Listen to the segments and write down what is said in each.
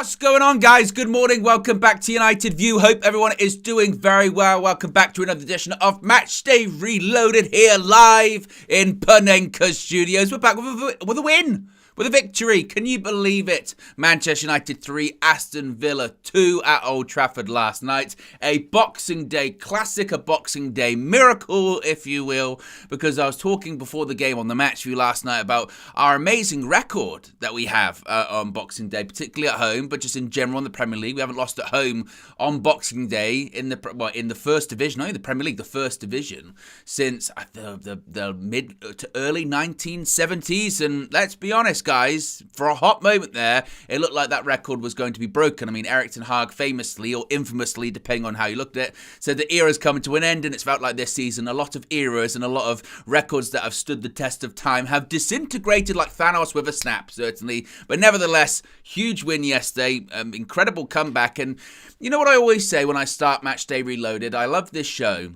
What's going on, guys? Good morning. Welcome back to United View. Hope everyone is doing very well. Welcome back to another edition of Matchday Reloaded here live in Panenka Studios. We're back with a win. With a victory. Can you believe it? Manchester United 3, Aston Villa 2 at Old Trafford last night. A Boxing Day classic, a Boxing Day miracle, if you will, because I was talking before the game on the Match View last night about our amazing record that we have on Boxing Day, particularly at home, but just in general in the Premier League. We haven't lost at home on Boxing Day in the First Division, only the Premier League, the First Division, since the mid to early 1970s. And let's be honest, guys, for a hot moment there, it looked like that record was going to be broken. I mean, Erik ten Hag famously, or infamously, depending on how you looked at it, said the era's coming to an end, and it's felt like this season a lot of eras and a lot of records that have stood the test of time have disintegrated like Thanos with a snap, certainly. But nevertheless, huge win yesterday, incredible comeback. And you know what I always say when I start Matchday Reloaded? I love this show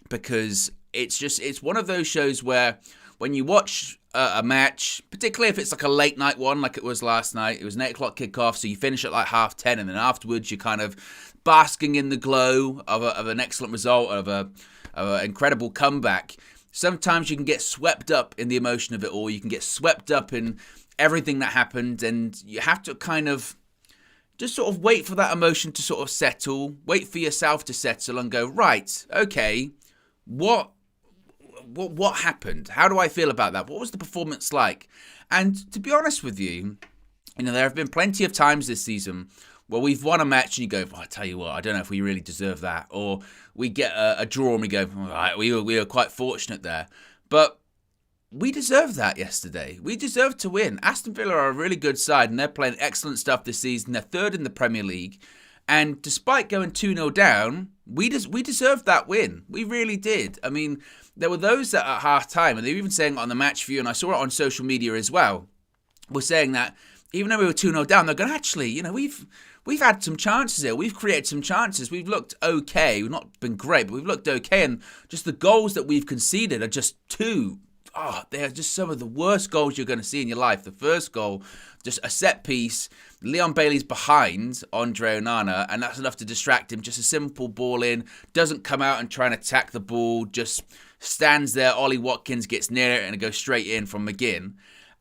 because it's one of those shows where when you watch a match, particularly if it's like a late night one like it was last night, it was an 8 o'clock kickoff, so you finish at like 10:30, and then afterwards you're kind of basking in the glow of an excellent result, of an incredible comeback. Sometimes you can get swept up in the emotion of it all, you can get swept up in everything that happened, and you have to kind of just sort of wait for that emotion to sort of settle, wait for yourself to settle and go, right, okay, what happened? How do I feel about that? What was the performance like? And to be honest with you, there have been plenty of times this season where we've won a match and you go, I tell you what, I don't know if we really deserve that. Or we get a draw and we go, all right, we were quite fortunate there. But we deserved that yesterday. We deserved to win. Aston Villa are a really good side and they're playing excellent stuff this season. They're third in the Premier League. And despite going 2-0 down, we deserved that win. We really did. I mean, there were those that at half-time, and they were even saying it on the Match View, and I saw it on social media as well, were saying that even though we were 2-0 down, they're going, actually, we've had some chances here. We've created some chances. We've looked okay. We've not been great, but we've looked okay. And just the goals that we've conceded are just they are just some of the worst goals you're going to see in your life. The first goal, just a set piece. Leon Bailey's behind Andre Onana, and that's enough to distract him. Just a simple ball in. Doesn't come out and try and attack the ball. Just stands there. Ollie Watkins gets near it and it goes straight in from McGinn.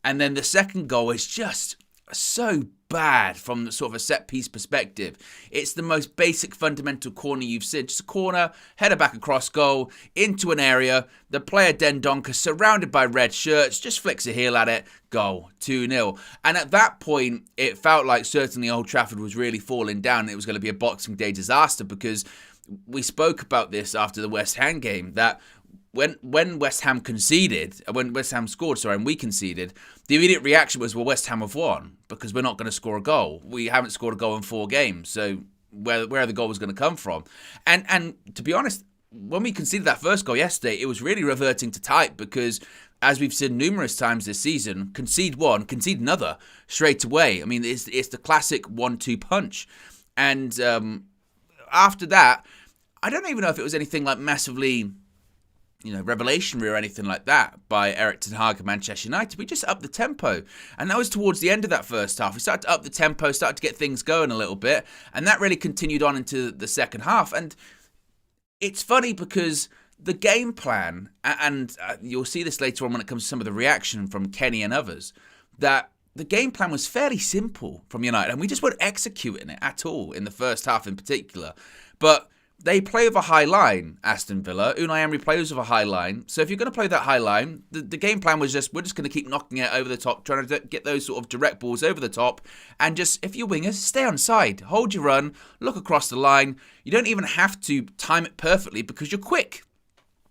And then the second goal is just so bad from the sort of a set piece perspective. It's the most basic fundamental corner you've seen. Just a corner, header back across goal, into an area. The player Dendoncker, surrounded by red shirts, just flicks a heel at it. Goal, 2-0. And at that point, it felt like certainly Old Trafford was really falling down. It was going to be a Boxing Day disaster because we spoke about this after the West Ham game, that when West Ham conceded, when West Ham scored, and we conceded, the immediate reaction was, well, West Ham have won because we're not going to score a goal. We haven't scored a goal in 4 games, so where the goal was going to come from. And to be honest, when we conceded that first goal yesterday, it was really reverting to type because, as we've seen numerous times this season, concede one, concede another straight away. I mean, it's the classic 1-2 punch. And after that, I don't even know if it was anything like massively revelatory or anything like that by Erik ten Hag and Manchester United. We just upped the tempo. And that was towards the end of that first half. We started to up the tempo, started to get things going a little bit. And that really continued on into the second half. And it's funny because the game plan, and you'll see this later on when it comes to some of the reaction from Kenny and others, that the game plan was fairly simple from United. And we just weren't executing it at all in the first half in particular. But they play with a high line, Aston Villa. Unai Emery plays with a high line. So if you're going to play that high line, the game plan was we're just going to keep knocking it over the top, trying to get those sort of direct balls over the top. And just, if you're wingers, stay on side. Hold your run, look across the line. You don't even have to time it perfectly because you're quick.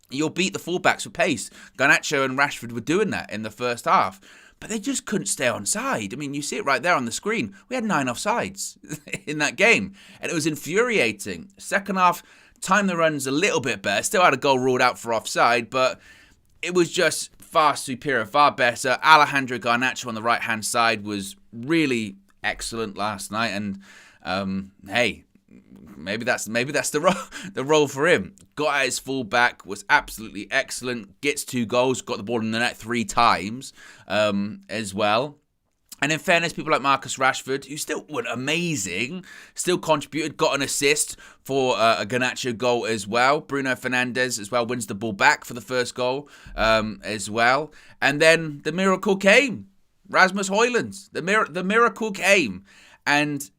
You'll beat the fullbacks with pace. Garnacho and Rashford were doing that in the first half. But they just couldn't stay on side. I mean, you see it right there on the screen. We had 9 offsides in that game. And it was infuriating. Second half, timed the runs a little bit better. Still had a goal ruled out for offside. But it was just far superior, far better. Alejandro Garnacho on the right-hand side was really excellent last night. And, hey, maybe that's the role for him. Got at his full back, was absolutely excellent. Gets 2 goals, got the ball in the net 3 times as well. And in fairness, people like Marcus Rashford, who still were amazing, still contributed, got an assist for a Garnacho goal as well. Bruno Fernandes as well wins the ball back for the first goal as well. And then the miracle came. Rasmus Hojlund. The miracle came. And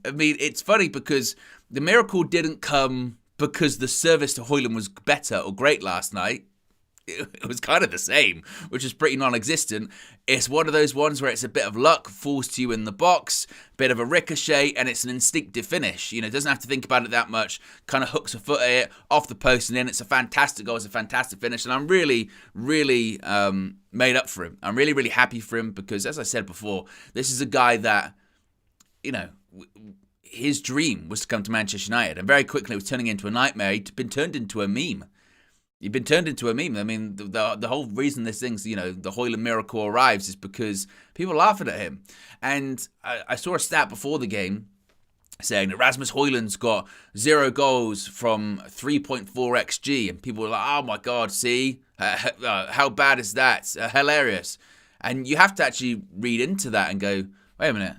I mean, it's funny because the miracle didn't come because the service to Hojlund was better or great last night. It was kind of the same, which is pretty non-existent. It's one of those ones where it's a bit of luck, falls to you in the box, bit of a ricochet, and it's an instinctive finish. You know, doesn't have to think about it that much. Kind of hooks a foot at it, off the post, and in. It's a fantastic goal. It's a fantastic finish, and I'm really, really made up for him. I'm really, really happy for him because, as I said before, this is a guy that, you know, his dream was to come to Manchester United, and very quickly it was turning into a nightmare. He'd been turned into a meme. You've been turned into a meme. I mean, the whole reason this thing's, you know, the Hojlund miracle arrives is because people are laughing at him. And I saw a stat before the game saying that Rasmus Hojlund's got 0 goals from 3.4 XG. And people were like, oh my God, see? How bad is that? Hilarious. And you have to actually read into that and go, wait a minute.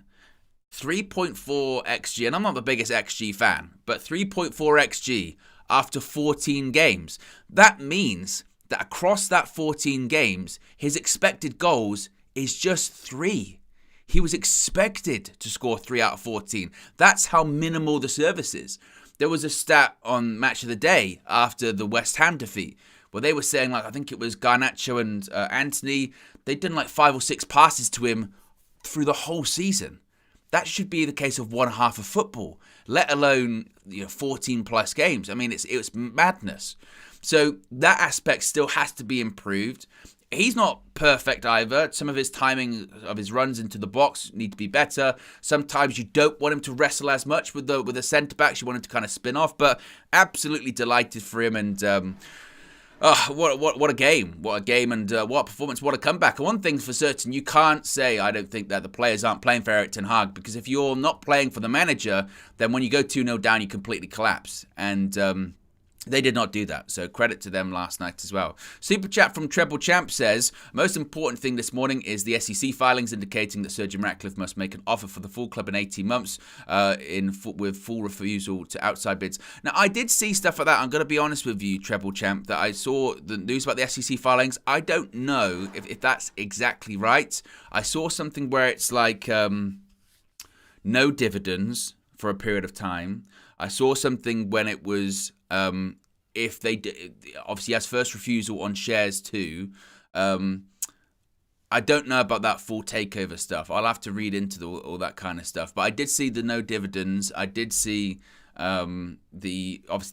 3.4 XG, and I'm not the biggest XG fan, but 3.4 XG after 14 games. That means that across that 14 games, his expected goals is just 3. He was expected to score 3 out of 14. That's how minimal the service is. There was a stat on Match of the Day after the West Ham defeat where they were saying, like, I think it was Garnacho and Anthony, they'd done like 5 or 6 passes to him through the whole season. That should be the case of one half of football, let alone 14 plus games. I mean, it was madness. So that aspect still has to be improved. He's not perfect either. Some of his timing of his runs into the box need to be better. Sometimes you don't want him to wrestle as much with the centre backs. You want him to kind of spin off. But absolutely delighted for him, and what a game. What a game, and what a performance, what a comeback. And one thing for certain, you can't say, I don't think, that the players aren't playing for Erik ten Hag, because if you're not playing for the manager, then when you go 2-0 down, you completely collapse. And they did not do that. So credit to them last night as well. Super chat from Treble Champ says, most important thing this morning is the SEC filings indicating that Sir Jim Ratcliffe must make an offer for the full club in 18 months with full refusal to outside bids. Now, I did see stuff like that. I'm going to be honest with you, Treble Champ, that I saw the news about the SEC filings. I don't know if that's exactly right. I saw something where it's like no dividends for a period of time. I saw something when it was if they obviously has first refusal on shares too. I don't know about that full takeover stuff. I'll have to read into all that kind of stuff. But I did see the no dividends. I did see obviously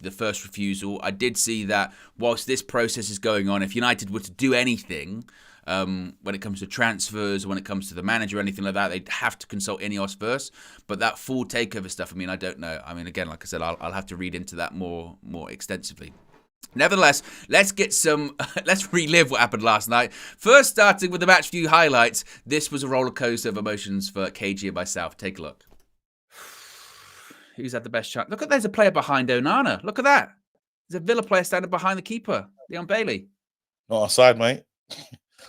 the first refusal. I did see that whilst this process is going on, if United were to do anything, when it comes to transfers, when it comes to the manager or anything like that, they'd have to consult INEOS first. But that full takeover stuff, I mean, I don't know. I mean, again, like I said, I'll have to read into that more extensively. Nevertheless, let's relive what happened last night. First, starting with the match view highlights. This was a roller coaster of emotions for KG and myself. Take a look. Who's had the best shot? Look, there's a player behind Onana. Look at that. There's a Villa player standing behind the keeper, Leon Bailey. Not offside, mate.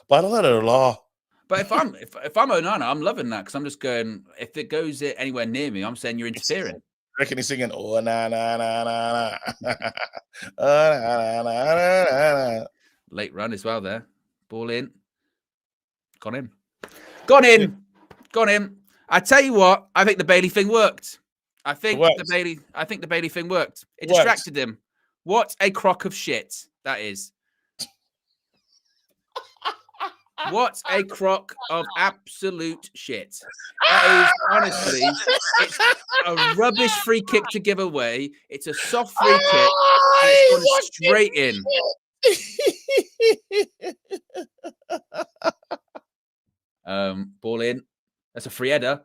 By the letter of law. But if I'm Onana, I'm loving that, because I'm just going, if it goes anywhere near me, I'm saying you're interfering. I reckon he's singing, oh, na, na, na, na, na. Oh, na, na, na, na, na. Late run as well there. Ball in. Gone in. I tell you what, I think the Bailey thing worked. I think the Bailey thing worked. It distracted him. What a crock of shit that is. What a crock of absolute shit. That is, honestly, it's a rubbish free kick to give away. It's a soft free kick. It's gone straight in. Ball in. That's a free header.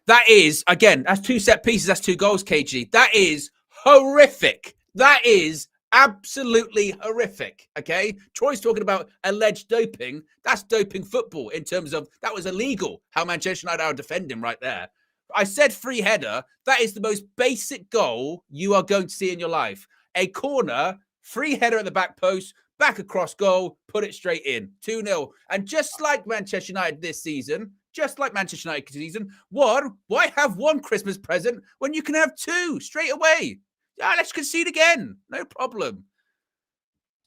That is, again, that's 2 set pieces. That's 2 goals, KG. That is horrific. That is absolutely horrific. Okay, Troy's talking about alleged doping. That's doping football in terms of that was illegal. How Manchester United are defending right there. I said free header. That is the most basic goal you are going to see in your life. A corner, free header at the back post, back across goal, put it straight in. 2-0. And just like Manchester United this season, just like Manchester United season. One, why have one Christmas present when you can have two straight away? Yeah, let's concede again. No problem.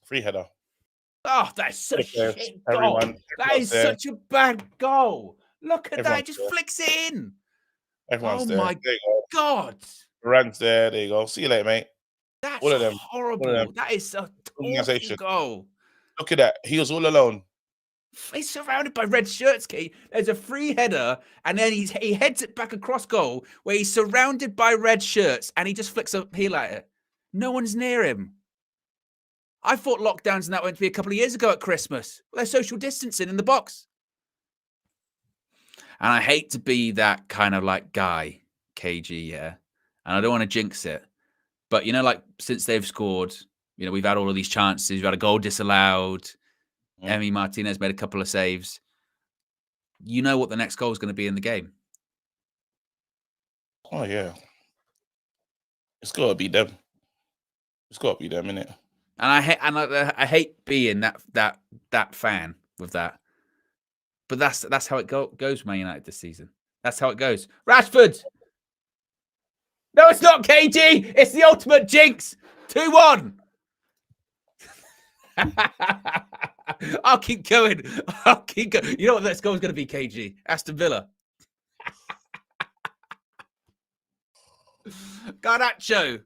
Free header. Oh, that's such a shit goal. Everyone, That is there. such a bad goal. Look at that. Everyone's It just there. flicks it in. Everyone's Oh there. my There you go. God. Rand's there. There you go. See you later, mate. That's All of them. horrible. All of them. That is a awful Organisation. goal. Look at that. He was all alone. He's surrounded by red shirts, Kate. There's a free header, and then he heads it back across goal where he's surrounded by red shirts, and he just flicks a heel at it. No one's near him. I thought lockdowns and that went to be a couple of years ago at Christmas. Well, they're social distancing in the box. And I hate to be that kind of like guy, KG, yeah. And I don't want to jinx it. But, you know, like since they've scored, you know, we've had all of these chances. We've had a goal disallowed. Emi Martinez made a couple of saves. You know what the next goal is going to be in the game. Oh, yeah. It's got to be them. It's got to be them, innit? And I hate being that fan with that. But that's how it goes, Man United this season. That's how it goes. Rashford! No, it's not, KG! It's the ultimate jinx! 2-1! I'll keep going. You know what that score is going to be, KG? Aston Villa. Garnacho.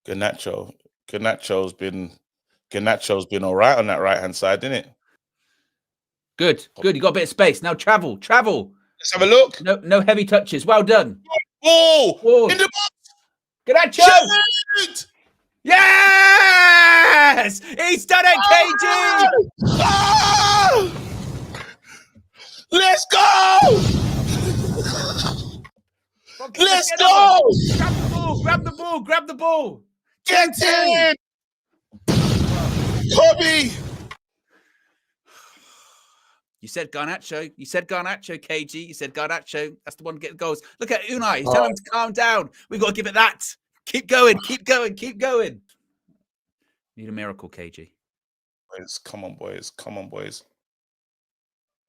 Garnacho's been all right on that right-hand side, didn't it? Good. You got a bit of space. Now travel. Let's have a look. No heavy touches. Well done. Oh! In the box! Garnacho! Shoot! Yes! He's done it, KG! Oh! Let's go! Let's go! Grab the ball! Get in! Hobby! You said Garnacho, KG. You said Garnacho. That's the one to get the goals. Look at Unai. He's telling him to calm down. We've got to give it that. Keep going. Need a miracle, KG. Come on, boys.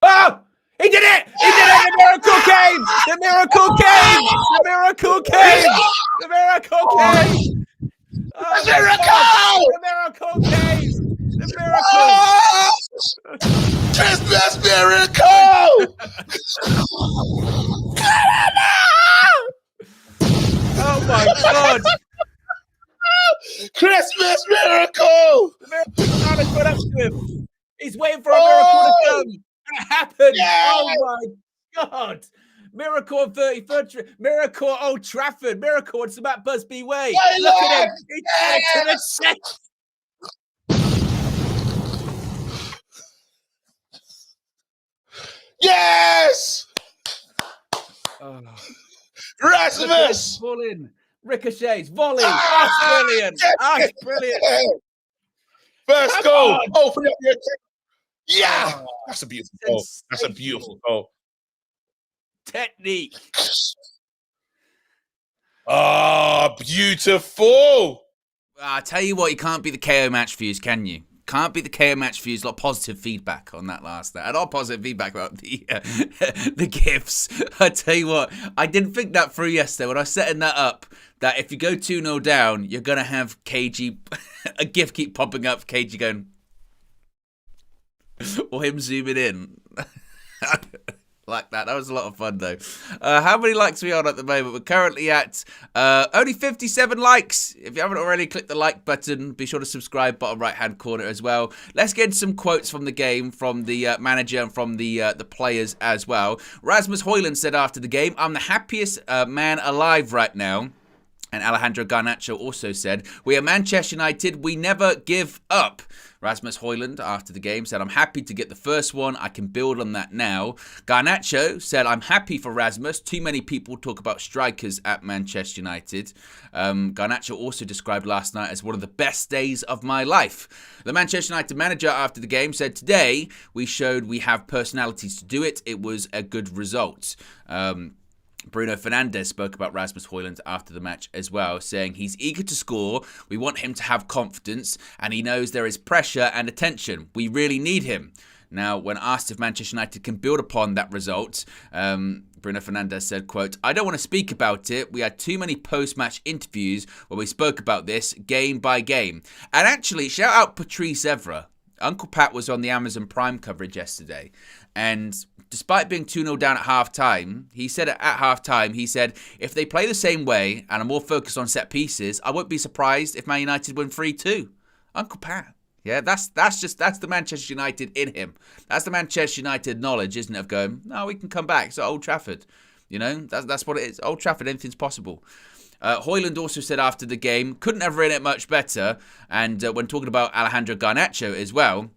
Oh! He did it! The miracle came! The miracle came! Oh, The miracle came! The miracle! Oh! Christmas miracle! Oh my God! Christmas miracle! The miracle man has got up to him. He's waiting for a miracle to come. And it happened. Yeah. Oh my God! Miracle on 33rd. Miracle at Old Trafford. Miracle on St. Busby Way. Look at him. He's to the set. Yes! Oh. Rasmus! Ball in. Ricochets. Volley. That's brilliant. That's brilliant. First goal. Open up your yeah. That's a beautiful goal. Technique. Oh, beautiful. I tell you what, you can't be the KO match views, can you? Can't be the KO match views. A lot of positive feedback on that last. And all positive feedback about the gifts. I tell you what, I didn't think that through yesterday when I was setting that up. That if you go 2-0 down, you're gonna have KG a gif keep popping up. KG going, or him zooming in. Like that. That was a lot of fun, though. How many likes are we on at the moment? We're currently at only 57 likes. If you haven't already, click the like button. Be sure to subscribe, bottom right-hand corner as well. Let's get some quotes from the game, from the manager and from the players as well. Rasmus Hojlund said after the game, "I'm the happiest man alive right now." And Alejandro Garnacho also said, "We are Manchester United. We never give up." Rasmus Hojlund, after the game, said, "I'm happy to get the first one. I can build on that now." Garnacho said, "I'm happy for Rasmus. Too many people talk about strikers at Manchester United." Garnacho also described last night as one of the best days of my life. The Manchester United manager after the game said, "Today, we showed we have personalities to do it. It was a good result." Bruno Fernandes spoke about Rasmus Hojlund after the match as well, saying he's eager to score, we want him to have confidence, and he knows there is pressure and attention. We really need him. Now, when asked if Manchester United can build upon that result, Bruno Fernandes said, quote, "I don't want to speak about it. We had too many post-match interviews where we spoke about this game by game." And actually, shout out Patrice Evra. Uncle Pat was on the Amazon Prime coverage yesterday. And despite being 2-0 down at half-time, he said at half-time, he said, if they play the same way and are more focused on set pieces, I won't be surprised if Man United win 3-2. Uncle Pat. Yeah, that's the Manchester United in him. That's the Manchester United knowledge, isn't it? Of going, no, we can come back. It's at Old Trafford. You know, that's what it is. Old Trafford, anything's possible. Hojlund also said after the game, couldn't have written it much better. And when talking about Alejandro Garnacho as well,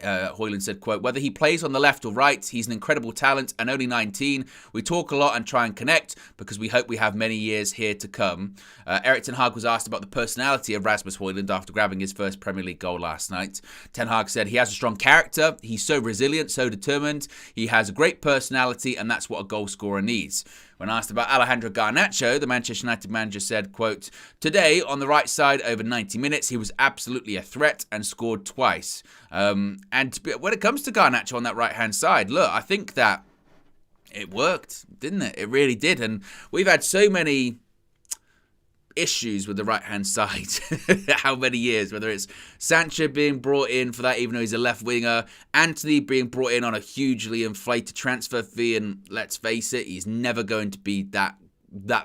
Hojlund said, quote, "Whether he plays on the left or right, he's an incredible talent and only 19. We talk a lot and try and connect because we hope we have many years here to come." Erik Ten Hag was asked about the personality of Rasmus Hojlund after grabbing his first Premier League goal last night. Ten Hag said, "He has a strong character. He's so resilient, so determined. He has a great personality, and that's what a goal scorer needs." When asked about Alejandro Garnacho, the Manchester United manager said, quote, "Today, on the right side over 90 minutes, he was absolutely a threat and scored twice." And when it comes to Garnacho on that right-hand side, look, I think that it worked, didn't it? It really did. And we've had so many issues with the right-hand side. How many years? Whether it's Sancho being brought in for that, even though he's a left winger, Antony being brought in on a hugely inflated transfer fee, and let's face it, he's never going to be that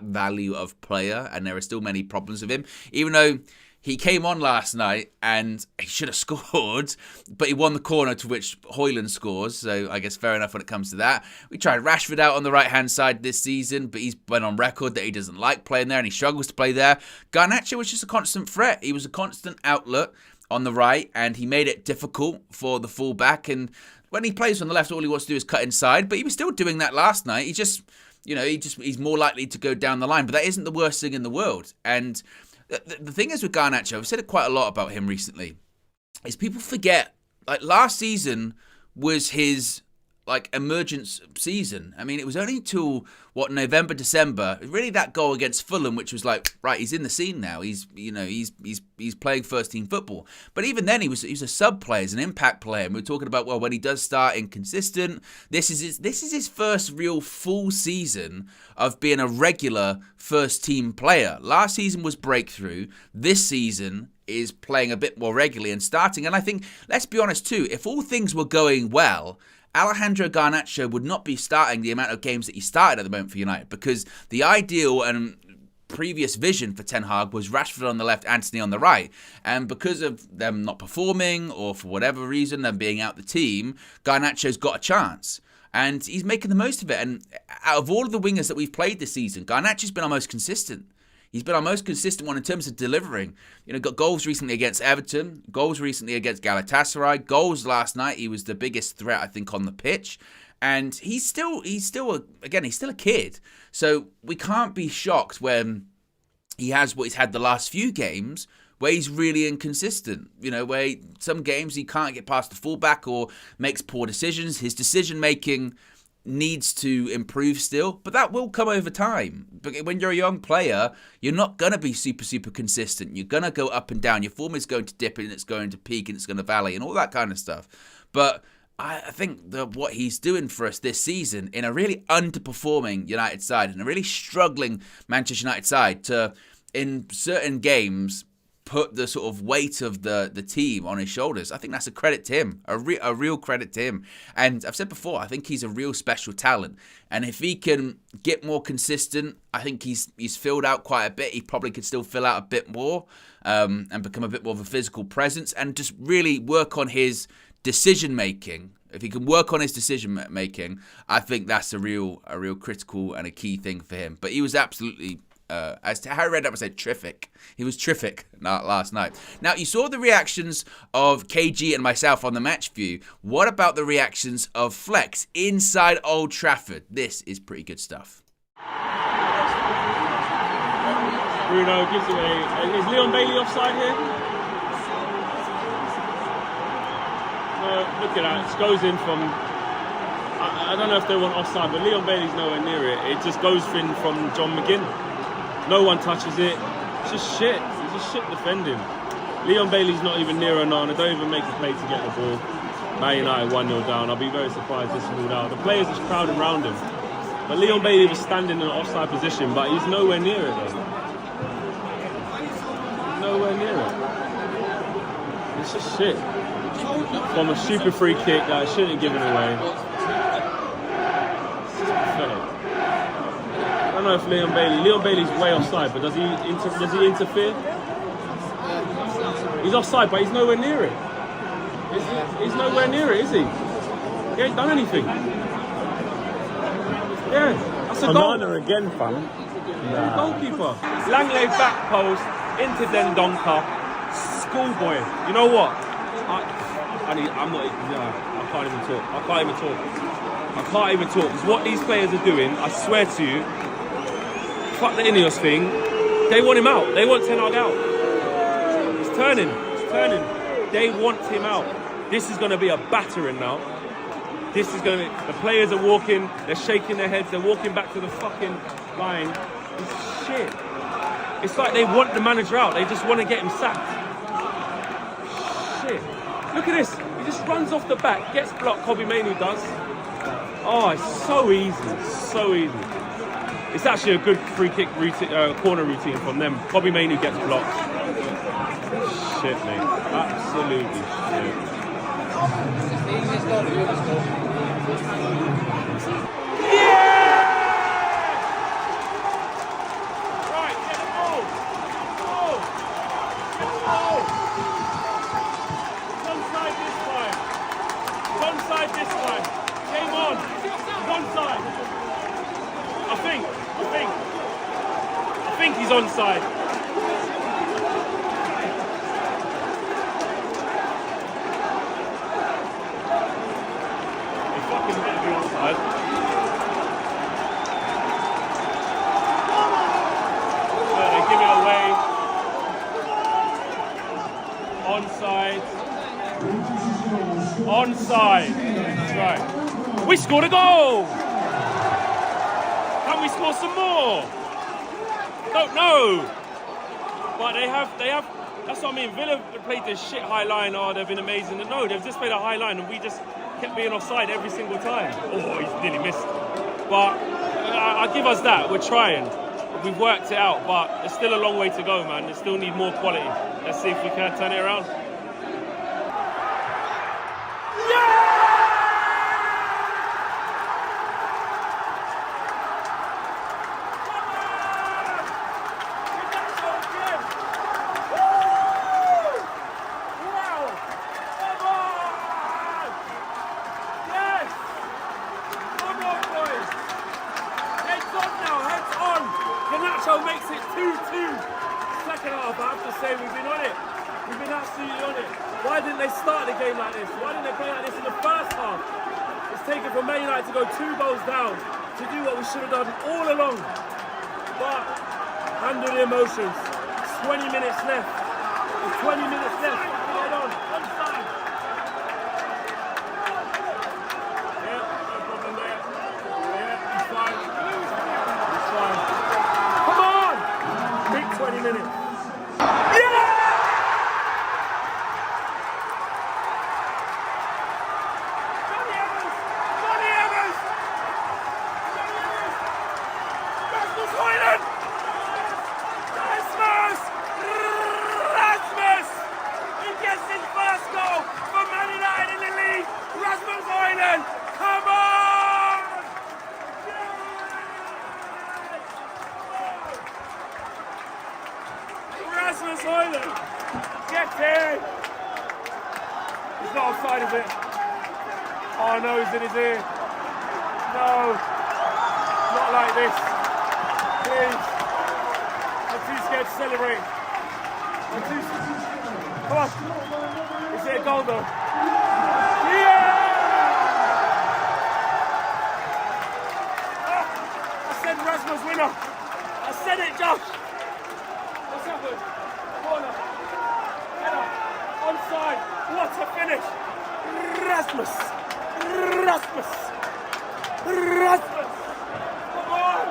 value of player, and there are still many problems with him. Even though he came on last night and he should have scored, but he won the corner to which Hojlund scores, so I guess fair enough when it comes to that. We tried Rashford out on the right-hand side this season, but he's been on record that he doesn't like playing there and he struggles to play there. Garnacho was just a constant threat. He was a constant outlet on the right, and he made it difficult for the fullback. And when he plays on the left, all he wants to do is cut inside, but he was still doing that last night. He's more likely to go down the line, but that isn't the worst thing in the world. And the thing is with Garnacho, I've said it quite a lot about him recently, is people forget, like, last season was his, like, emergence season. I mean, it was only till, November, December, really that goal against Fulham, which was like, right, he's in the scene now. He's playing first team football. But even then, he was a sub player, he's an impact player. And we're talking about, well, when he does start inconsistent, this is his first real full season of being a regular first team player. Last season was breakthrough. This season is playing a bit more regularly and starting. And I think, let's be honest too, if all things were going well, Alejandro Garnacho would not be starting the amount of games that he started at the moment for United, because the ideal and previous vision for Ten Hag was Rashford on the left, Antony on the right. And because of them not performing, or for whatever reason, them being out the team, Garnacho's got a chance. And he's making the most of it. And out of all of the wingers that we've played this season, Garnacho's been our most consistent. He's been our most consistent one in terms of delivering. You know, got goals recently against Everton, goals recently against Galatasaray, goals last night. He was the biggest threat, I think, on the pitch. And he's still a kid. So we can't be shocked when he has what he's had the last few games, where he's really inconsistent. You know, where some games he can't get past the fullback or makes poor decisions. His decision-making needs to improve still, but that will come over time. But when you're a young player, you're not going to be super consistent. You're going to go up and down. Your form is going to dip and it's going to peak and it's going to valley and all that kind of stuff. But I think that what he's doing for us this season, in a really underperforming United side and a really struggling Manchester United side, to, in certain games, put the sort of weight of the team on his shoulders, I think that's a credit to him, a real credit to him. And I've said before, I think he's a real special talent. And if he can get more consistent, I think he's filled out quite a bit. He probably could still fill out a bit more and become a bit more of a physical presence and just really work on his decision making. If he can work on his decision making, I think that's a real critical and a key thing for him. But he was absolutely, as to how I read up, I said terrific. He was terrific last night. Now, you saw the reactions of KG and myself on the match view. What about the reactions of Flex inside Old Trafford? This is pretty good stuff. Bruno gives away. Is Leon Bailey offside here? Look at that. It goes in from. I don't know if they want offside, but Leon Bailey's nowhere near it. It just goes in from John McGinn. No one touches it. It's just shit. It's just shit defending. Leon Bailey's not even near Onana. Don't even make a play to get the ball. Man United 1-0 down. I'll be very surprised this is ruled out. The players are crowding around him. But Leon Bailey was standing in an offside position, but he's nowhere near it though. Nowhere near it. It's just shit. From a stupid free kick that I shouldn't have given away. It's just pathetic. I don't know if Leon Bailey's way offside, but does he interfere? He's offside, but he's nowhere near it. He's nowhere near it, is he? He ain't done anything. Yeah, that's a goal. Again, fam. Nah. Goalkeeper. Langley back post into Dendonka. Schoolboy. You know what? I can't even talk. I can't even talk. Because what these players are doing, I swear to you, fuck the INEOS thing. They want him out. They want Ten Hag out. He's turning. They want him out. This is going to be a battering now. The players are walking, they're shaking their heads, they're walking back to the fucking line. It's shit. It's like they want the manager out, they just want to get him sacked. Shit. Look at this, he just runs off the back, gets blocked, Kobbie Mainoo does. Oh, it's so easy, so easy. It's actually a good free kick corner routine from them. Kobbie Mainoo gets blocked. Shit, mate. Absolutely shit. I think he's onside. He fucking better be onside. They give it away. Onside. Onside. That's right. We scored a goal. Can we score some more? Don't know. But they have, that's what I mean. Villa played this shit high line. Oh, they've been amazing. No, they've just played a high line and we just kept being offside every single time. Oh, he's nearly missed. But I'll give us that. We're trying. We've worked it out, but there's still a long way to go, man. They still need more quality. Let's see if we can turn it around. Makes it 2-2. Second half, I have to say, we've been on it. We've been absolutely on it. Why didn't they start the game like this? Why didn't they play like this in the first half? It's taken for Man United to go 2 goals down to do what we should have done all along. But handle the emotions. 20 minutes left. There's 20 minutes left. Get on. Onside. Yeah, no problem there. Yeah, he's fine. He's fine. 20 minutes. Yeah! Johnny Evans! Rasmus Hojlund! Rasmus! He gets his first goal for Man United in the league. Rasmus Hojlund! Come on! Rasmus Hojlund, get there! He's not offside, is it? Oh no, he's in his ear. No, not like this. Please. I'm too scared to celebrate. Come on. Is it a goal though? Yeah! I said Rasmus winner. I said it, Josh. What's happened? Corner. Header. Onside. What a finish. Rasmus. Come on.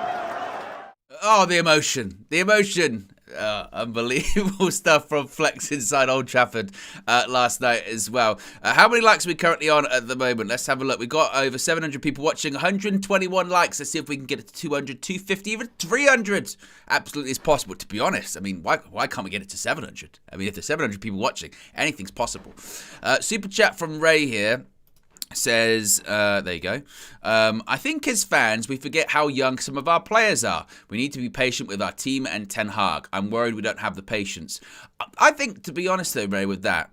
Oh, the emotion. The emotion. Unbelievable stuff from Flex inside Old Trafford last night as well. How many likes are we currently on at the moment? Let's have a look. We've got over 700 people watching, 121 likes. Let's see if we can get it to 200, 250, even 300. Absolutely is possible. To be honest, I mean, why can't we get it to 700? I mean, if there's 700 people watching, anything's possible. Super chat from Ray here. Says, there you go. I think as fans, we forget how young some of our players are. We need to be patient with our team and Ten Hag. I'm worried we don't have the patience. I think, to be honest though, Ray, with that,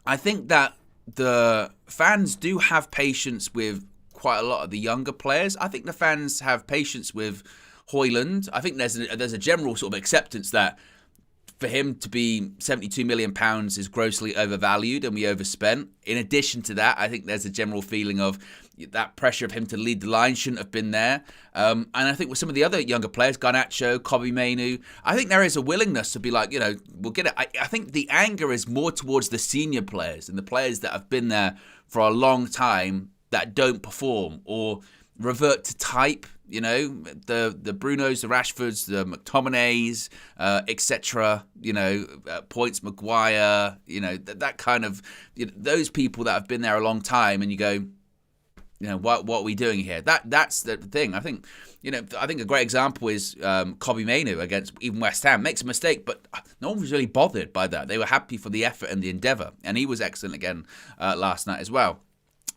I think that the fans do have patience with quite a lot of the younger players. I think the fans have patience with Hojlund. I think there's a general sort of acceptance that for him to be £72 million is grossly overvalued and we overspent. In addition to that, I think there's a general feeling of that pressure of him to lead the line shouldn't have been there. And I think with some of the other younger players, Garnacho, Kobbie Mainoo, I think there is a willingness to be like, we'll get it. I think the anger is more towards the senior players and the players that have been there for a long time that don't perform or revert to type. The Brunos, the Rashfords, the McTominays, etc. Points, Maguire. That kind of those people that have been there a long time, and you go, what are we doing here? That's the thing. I think a great example is Kobbie Mainoo against even West Ham. Makes a mistake, but no one was really bothered by that. They were happy for the effort and the endeavour, and he was excellent again last night as well.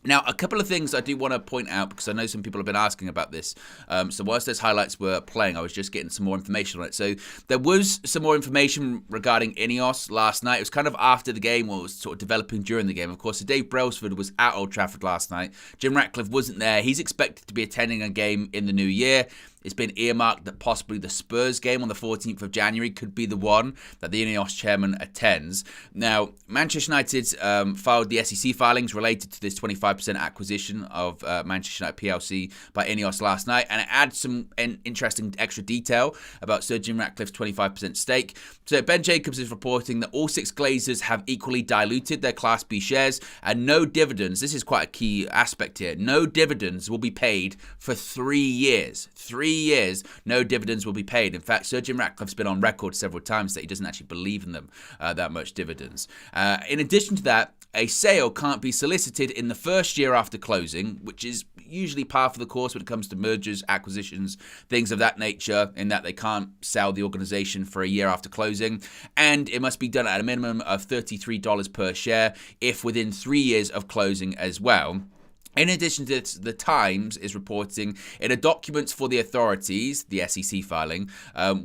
Now, a couple of things I do want to point out because I know some people have been asking about this. So whilst those highlights were playing, I was just getting some more information on it. So there was some more information regarding INEOS last night. It was kind of after the game or it was sort of developing during the game. Of course, Dave Brailsford was at Old Trafford last night. Jim Ratcliffe wasn't there. He's expected to be attending a game in the new year. It's been earmarked that possibly the Spurs game on the 14th of January could be the one that the INEOS chairman attends. Now, Manchester United filed the SEC filings related to this 25% acquisition of Manchester United PLC by INEOS last night, and it adds some interesting extra detail about Sir Jim Ratcliffe's 25% stake. So Ben Jacobs is reporting that all six Glazers have equally diluted their Class B shares, and no dividends, this is quite a key aspect here, no dividends will be paid for 3 years. 3 years, no dividends will be paid. In fact, Sir Jim Ratcliffe's been on record several times that he doesn't actually believe in them that much dividends. In addition to that, a sale can't be solicited in the first year after closing, which is usually par for the course when it comes to mergers, acquisitions, things of that nature, in that they can't sell the organisation for a year after closing. And it must be done at a minimum of $33 per share if within 3 years of closing as well. In addition to this, the Times is reporting in a documents for the authorities, the SEC filing,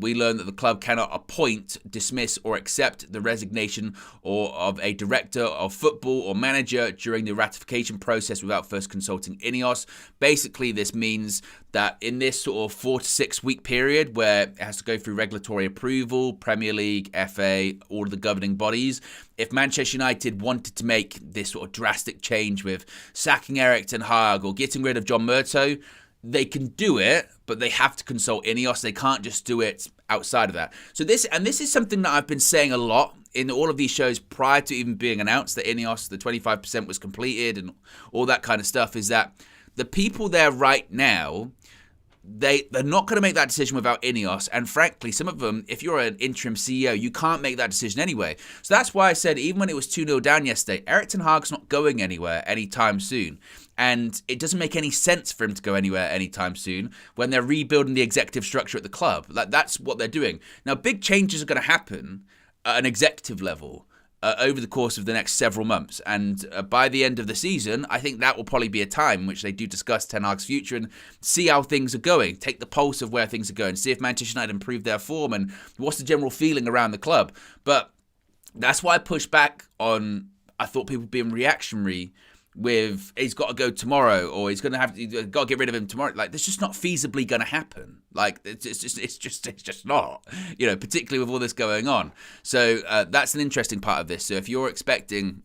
we learn that the club cannot appoint, dismiss or accept the resignation of a director of football or manager during the ratification process without first consulting INEOS. Basically, this means that in this sort of 4 to 6 week period where it has to go through regulatory approval, Premier League, FA, all of the governing bodies, if Manchester United wanted to make this sort of drastic change with sacking Erik ten Hag or getting rid of John Murtough, they can do it, but they have to consult INEOS. They can't just do it outside of that. So this is something that I've been saying a lot in all of these shows prior to even being announced that INEOS, the 25% was completed and all that kind of stuff, is that the people there right now, they're not going to make that decision without INEOS. And frankly, some of them, if you're an interim CEO, you can't make that decision anyway. So that's why I said, even when it was 2-0 down yesterday, Erik ten Hag's not going anywhere anytime soon. And it doesn't make any sense for him to go anywhere anytime soon when they're rebuilding the executive structure at the club. That's what they're doing. Now, big changes are going to happen at an executive level over the course of the next several months. And by the end of the season, I think that will probably be a time in which they do discuss Ten Hag's future and see how things are going, take the pulse of where things are going, see if Manchester United improve their form and what's the general feeling around the club. But that's why I pushed back on, I thought people being reactionary with he's got to go tomorrow or he's got to get rid of him tomorrow. Like, that's just not feasibly going to happen. Like, it's just not, particularly with all this going on. So that's an interesting part of this. So if you're expecting,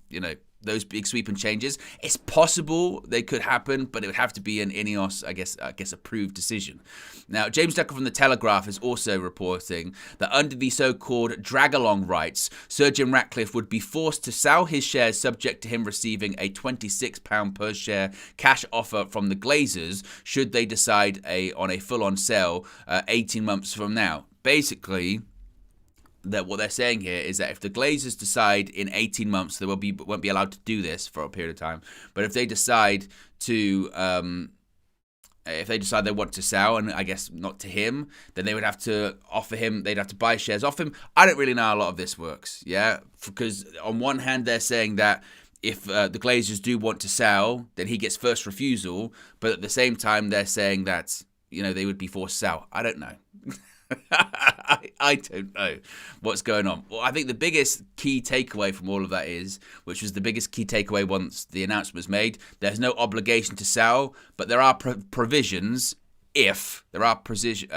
those big sweeping changes, it's possible they could happen, but it would have to be an INEOS, I guess, approved decision. Now, James Ducker from The Telegraph is also reporting that under the so-called drag-along rights, Sir Jim Ratcliffe would be forced to sell his shares subject to him receiving a £26 per share cash offer from the Glazers should they decide on a full-on sale 18 months from now. Basically, that what they're saying here is that if the Glazers decide in 18 months, they won't be allowed to do this for a period of time. But if they decide to, if they decide they want to sell, and I guess not to him, then they would have to offer him, they'd have to buy shares off him. I don't really know how a lot of this works, yeah? Because on one hand, they're saying that if the Glazers do want to sell, then he gets first refusal. But at the same time, they're saying that, they would be forced to sell. I don't know. I don't know what's going on. Well, I think the biggest key takeaway from all of that is, which was the biggest key takeaway once the announcement was made, there's no obligation to sell, but there are provisions if provisions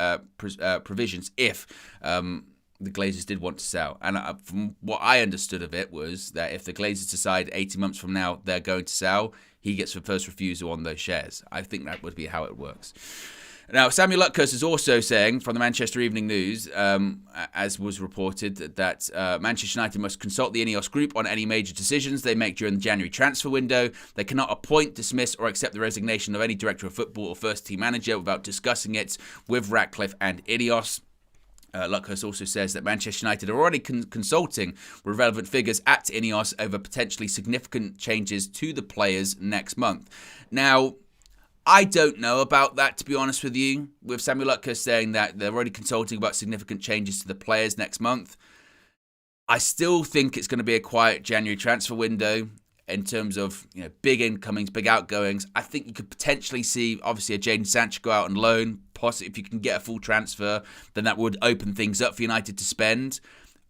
if the Glazers did want to sell. And from what I understood of it was that if the Glazers decide 18 months from now they're going to sell, he gets the first refusal on those shares. I think that would be how it works. Now, Samuel Luckhurst is also saying from the Manchester Evening News, as was reported, that Manchester United must consult the INEOS group on any major decisions they make during the January transfer window. They cannot appoint, dismiss, or accept the resignation of any director of football or first-team manager without discussing it with Ratcliffe and INEOS. Luckhurst also says that Manchester United are already consulting with relevant figures at INEOS over potentially significant changes to the players next month. Now, I don't know about that, to be honest with you, with Samuel Luckhurst saying that they're already consulting about significant changes to the players next month. I still think it's going to be a quiet January transfer window in terms of big incomings, big outgoings. I think you could potentially see, obviously, a Jadon Sancho go out on loan. Possibly, if you can get a full transfer, then that would open things up for United to spend.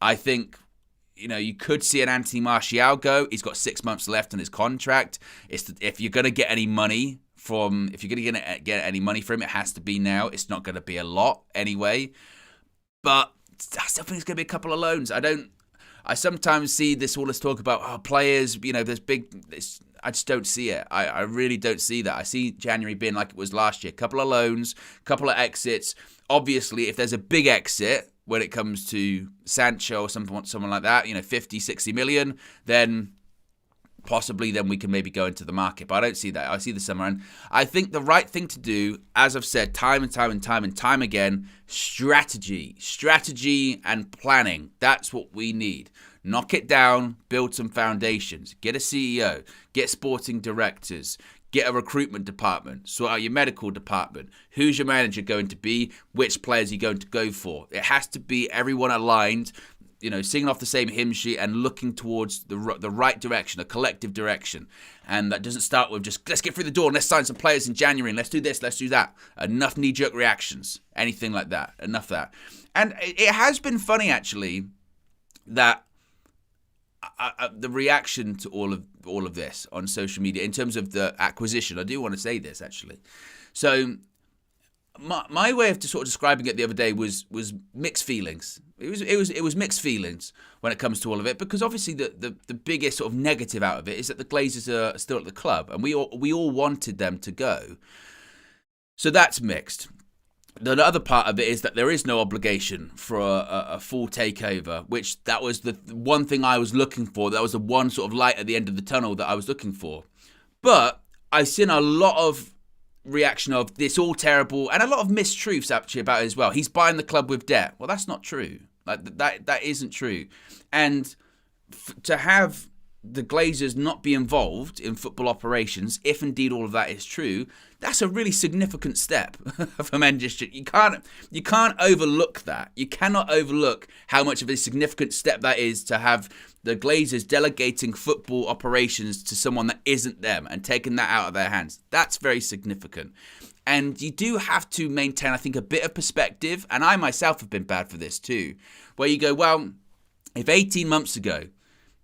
I think you could see an Anthony Martial go. He's got 6 months left on his contract. If you're going to get any money from him, it has to be now. It's not going to be a lot anyway. But I still think it's going to be a couple of loans. I sometimes see all this talk about players, there's big. I just don't see it. I really don't see that. I see January being like it was last year. Couple of loans, couple of exits. Obviously, if there's a big exit when it comes to Sancho or someone like that, 50, 60 million, then possibly then we can maybe go into the market. But I don't see that. I see the summer. And I think the right thing to do, as I've said time and time again, strategy and planning. That's what we need. Knock it down, build some foundations, get a CEO, get sporting directors, get a recruitment department, sort out your medical department. Who's your manager going to be? Which players are you going to go for? It has to be everyone aligned, singing off the same hymn sheet and looking towards the right direction, a collective direction. And that doesn't start with just, let's get through the door and let's sign some players in January and let's do this, let's do that. Enough knee-jerk reactions, anything like that. Enough of that. And it has been funny, actually, that the reaction to all of this on social media in terms of the acquisition. I do want to say this, actually. So my way of sort of describing it the other day was mixed feelings. It was mixed feelings when it comes to all of it, because obviously the biggest sort of negative out of it is that the Glazers are still at the club, and we all wanted them to go. So that's mixed. The other part of it is that there is no obligation for a full takeover, which that was the one thing I was looking for. That was the one sort of light at the end of the tunnel that I was looking for. But I've seen a lot of reaction of this all terrible, and a lot of mistruths actually about it as well. He's buying the club with debt. Well, that's not true. Like that isn't true. And to have the Glazers not be involved in football operations, if indeed all of that is true, that's a really significant step for Manchester. You can't overlook that. You cannot overlook how much of a significant step that is to have the Glazers delegating football operations to someone that isn't them and taking that out of their hands. That's very significant. And you do have to maintain, I think, a bit of perspective. And I myself have been bad for this too, where you go, well, if 18 months ago,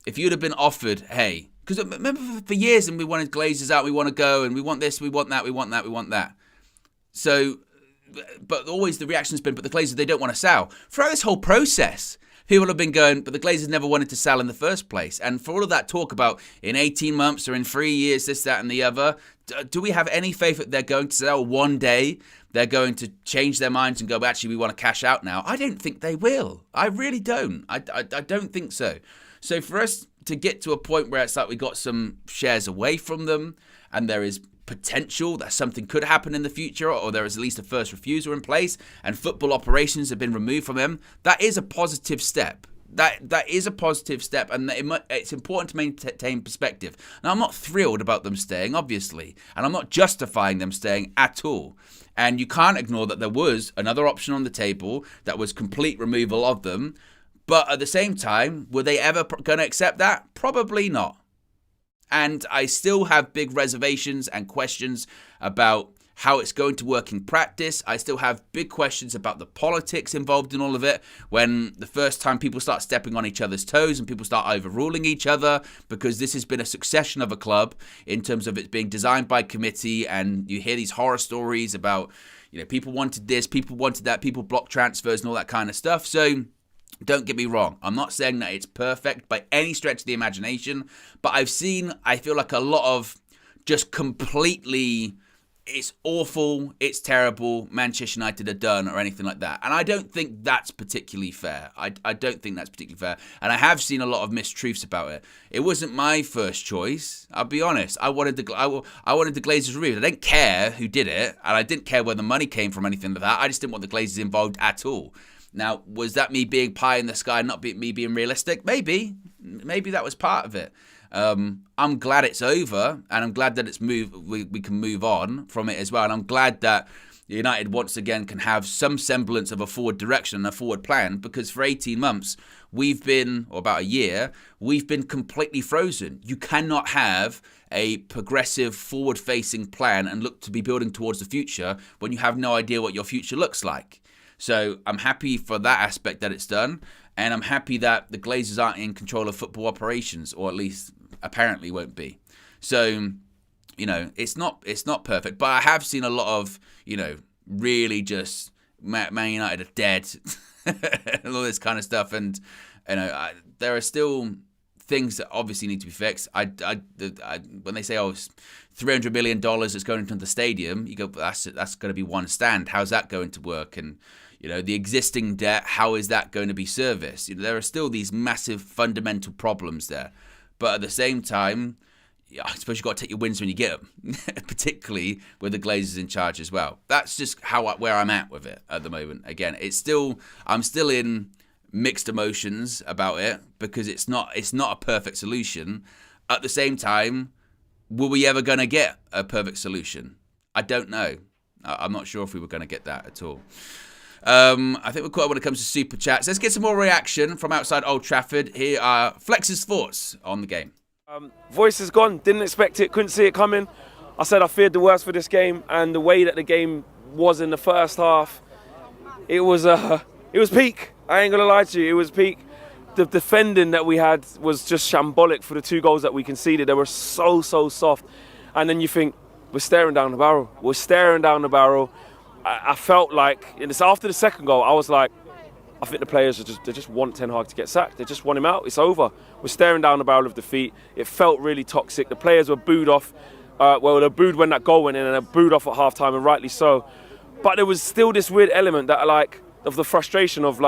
if you'd have been offered, hey, because remember for years and we wanted Glazers out, we want to go, and we want this, we want that, we want that, we want that. So, but always the reaction has been, but the Glazers, they don't want to sell. Throughout this whole process, people have been going, but the Glazers never wanted to sell in the first place. And for all of that talk about in 18 months or in 3 years, this, that, and the other, do we have any faith that they're going to sell one day? They're going to change their minds and go, actually, we want to cash out now. I don't think they will. I really don't. I don't think so. So for us to get to a point where it's like we got some shares away from them and there is potential that something could happen in the future, or there is at least a first refusal in place and football operations have been removed from him, that is a positive step. That is a positive step, and it's important to maintain perspective. Now, I'm not thrilled about them staying, obviously, and I'm not justifying them staying at all. And you can't ignore that there was another option on the table that was complete removal of them. But at the same time, were they ever going to accept that? Probably not. And I still have big reservations and questions about how it's going to work in practice. I still have big questions about the politics involved in all of it, when the first time people start stepping on each other's toes and people start overruling each other, because this has been a succession of a club in terms of it being designed by committee, and you hear these horror stories about, people wanted this, people wanted that, people blocked transfers and all that kind of stuff. So don't get me wrong, I'm not saying that it's perfect by any stretch of the imagination, but I feel like a lot of just completely, it's awful, it's terrible, Manchester United are done, or anything like that. And I don't think that's particularly fair. I don't think that's particularly fair. And I have seen a lot of mistruths about it. It wasn't my first choice, I'll be honest. I wanted the Glazers removed. I didn't care who did it, and I didn't care where the money came from, anything like that. I just didn't want the Glazers involved at all. Now, was that me being pie in the sky, not me being realistic? Maybe that was part of it. I'm glad it's over, and I'm glad that it's we can move on from it as well. And I'm glad that United once again can have some semblance of a forward direction and a forward plan, because for 18 months, or about a year, we've been completely frozen. You cannot have a progressive forward-facing plan and look to be building towards the future when you have no idea what your future looks like. So I'm happy for that aspect that it's done, and I'm happy that the Glazers aren't in control of football operations, or at least apparently won't be. So, it's not perfect, but I have seen a lot of, really just Man United are dead and all this kind of stuff, and there are still things that obviously need to be fixed. When they say, it's $300 million that's going into the stadium, you go, that's going to be one stand. How's that going to work? And the existing debt, how is that going to be serviced? There are still these massive fundamental problems there. But at the same time, I suppose you've got to take your wins when you get them, particularly with the Glazers in charge as well. That's just where I'm at with it at the moment. Again, I'm still in mixed emotions about it, because it's not a perfect solution. At the same time, were we ever going to get a perfect solution? I don't know. I'm not sure if we were going to get that at all. I think we're caught up when it comes to super chats. Let's get some more reaction from outside Old Trafford. Here are Flex's thoughts on the game. Voice is gone. Didn't expect it. Couldn't see it coming. I said I feared the worst for this game, and the way that the game was in the first half, it was peak. I ain't gonna lie to you. It was peak. The defending that we had was just shambolic for the 2 goals that we conceded. They were so soft, and then you think, we're staring down the barrel. I felt like, after the second goal, I was like, I think the players they just want Ten Hag to get sacked. They just want him out. It's over. We're staring down the barrel of defeat. It felt really toxic. The players were booed off. They were booed when that goal went in, and they booed off at half-time, and rightly so. But there was still this weird element that, of the frustration of,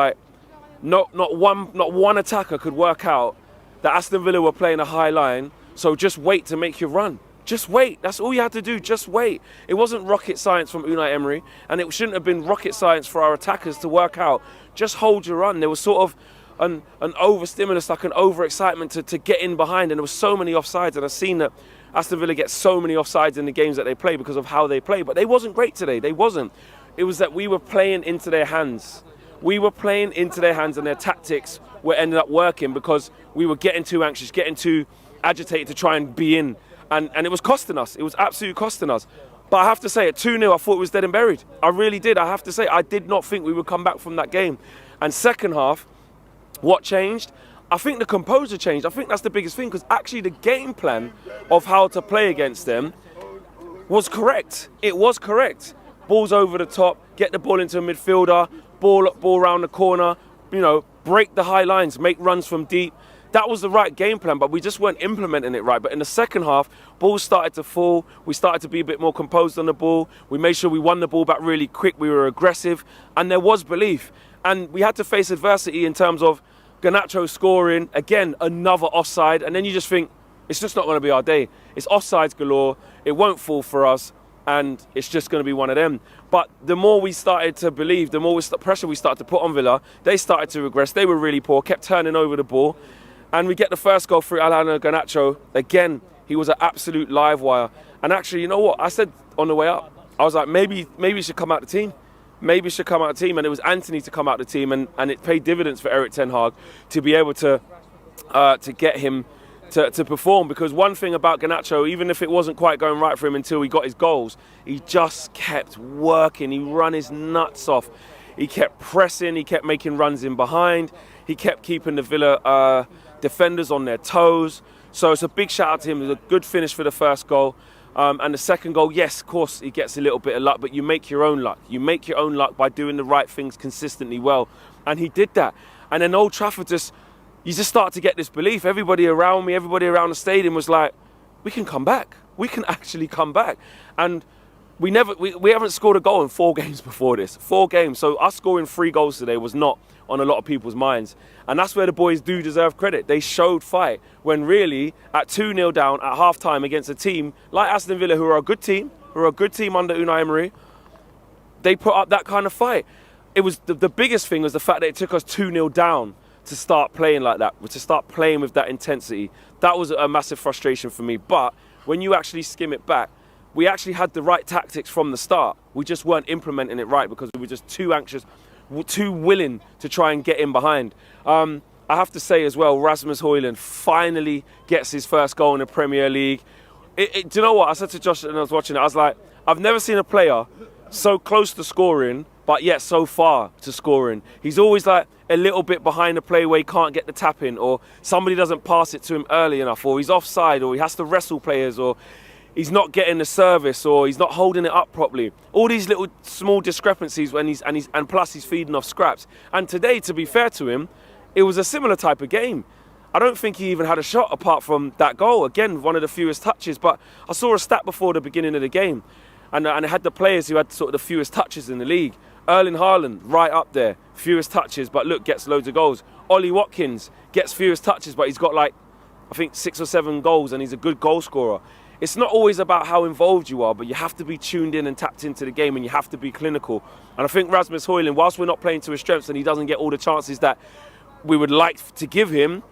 not one attacker could work out that Aston Villa were playing a high line, so just wait to make your run. Just wait. That's all you had to do. Just wait. It wasn't rocket science from Unai Emery, and it shouldn't have been rocket science for our attackers to work out. Just hold your run. There was sort of an overstimulus, like an overexcitement to get in behind, and there was so many offsides, and I've seen that Aston Villa gets so many offsides in the games that they play because of how they play, but they wasn't great today. They wasn't. It was that we were playing into their hands. And their tactics ended up working because we were getting too anxious, getting too agitated to try and be in. And it was costing us. It was absolutely costing us. But I have to say, at 2-0, I thought it was dead and buried. I really did. I have to say, I did not think we would come back from that game. And second half, what changed? I think the composure changed. I think that's the biggest thing, because actually the game plan of how to play against them was correct. It was correct. Balls over the top, get the ball into a midfielder, ball around the corner, break the high lines, make runs from deep. That was the right game plan, but we just weren't implementing it right. But in the second half, balls started to fall. We started to be a bit more composed on the ball. We made sure we won the ball back really quick. We were aggressive, and there was belief. And we had to face adversity in terms of Garnacho scoring, again, another offside. And then you just think, it's just not going to be our day. It's offsides galore. It won't fall for us, and it's just going to be one of them. But the more we started to believe, the more pressure we started to put on Villa, they started to regress. They were really poor, kept turning over the ball. And we get the first goal through Alana Garnacho. Again, he was an absolute live wire. And actually, you know what? I said on the way up, I was like, maybe he should come out the team. Maybe he should come out the team. And it was Anthony to come out the team. And it paid dividends for Erik ten Hag to be able to get him to perform. Because one thing about Garnacho, even if it wasn't quite going right for him until he got his goals, he just kept working. He ran his nuts off. He kept pressing. He kept making runs in behind. He kept keeping the Villa defenders on their toes. So it's a big shout out to him. It was a good finish for the first goal. And the second goal, yes, of course, he gets a little bit of luck, but you make your own luck. You make your own luck by doing the right things consistently well. And he did that. And then Old Trafford you just start to get this belief. Everybody around me, everybody around the stadium was like, we can come back. We can actually come back. And we haven't scored a goal in 4 games before this. 4 games. So us scoring 3 goals today was not on a lot of people's minds. And that's where the boys do deserve credit. They showed fight when really at 2-0 down at half-time against a team like Aston Villa, who are a good team under Unai Emery, they put up that kind of fight. It was the biggest thing was the fact that it took us 2-0 down to start playing like that, to start playing with that intensity. That was a massive frustration for me. But when you actually skim it back, we actually had the right tactics from the start. We just weren't implementing it right because we were just too anxious, too willing to try and get in behind. I have to say as well, Rasmus Hojlund finally gets his first goal in the Premier League. Do you know what? I said to Josh when I was watching it, I was like, I've never seen a player so close to scoring, but yet so far to scoring. He's always like a little bit behind the play where he can't get the tap in, or somebody doesn't pass it to him early enough, or he's offside, or he has to wrestle players, or he's not getting the service, or he's not holding it up properly. All these little small discrepancies and plus he's feeding off scraps. And today, to be fair to him, it was a similar type of game. I don't think he even had a shot apart from that goal. Again, one of the fewest touches. But I saw a stat before the beginning of the game, and it had the players who had sort of the fewest touches in the league. Erling Haaland, right up there, fewest touches, but look, gets loads of goals. Ollie Watkins gets fewest touches, but he's got like, I think 6 or 7 goals, and he's a good goal scorer. It's not always about how involved you are, but you have to be tuned in and tapped into the game, and you have to be clinical. And I think Rasmus Hojlund, whilst we're not playing to his strengths and he doesn't get all the chances that we would like to give him,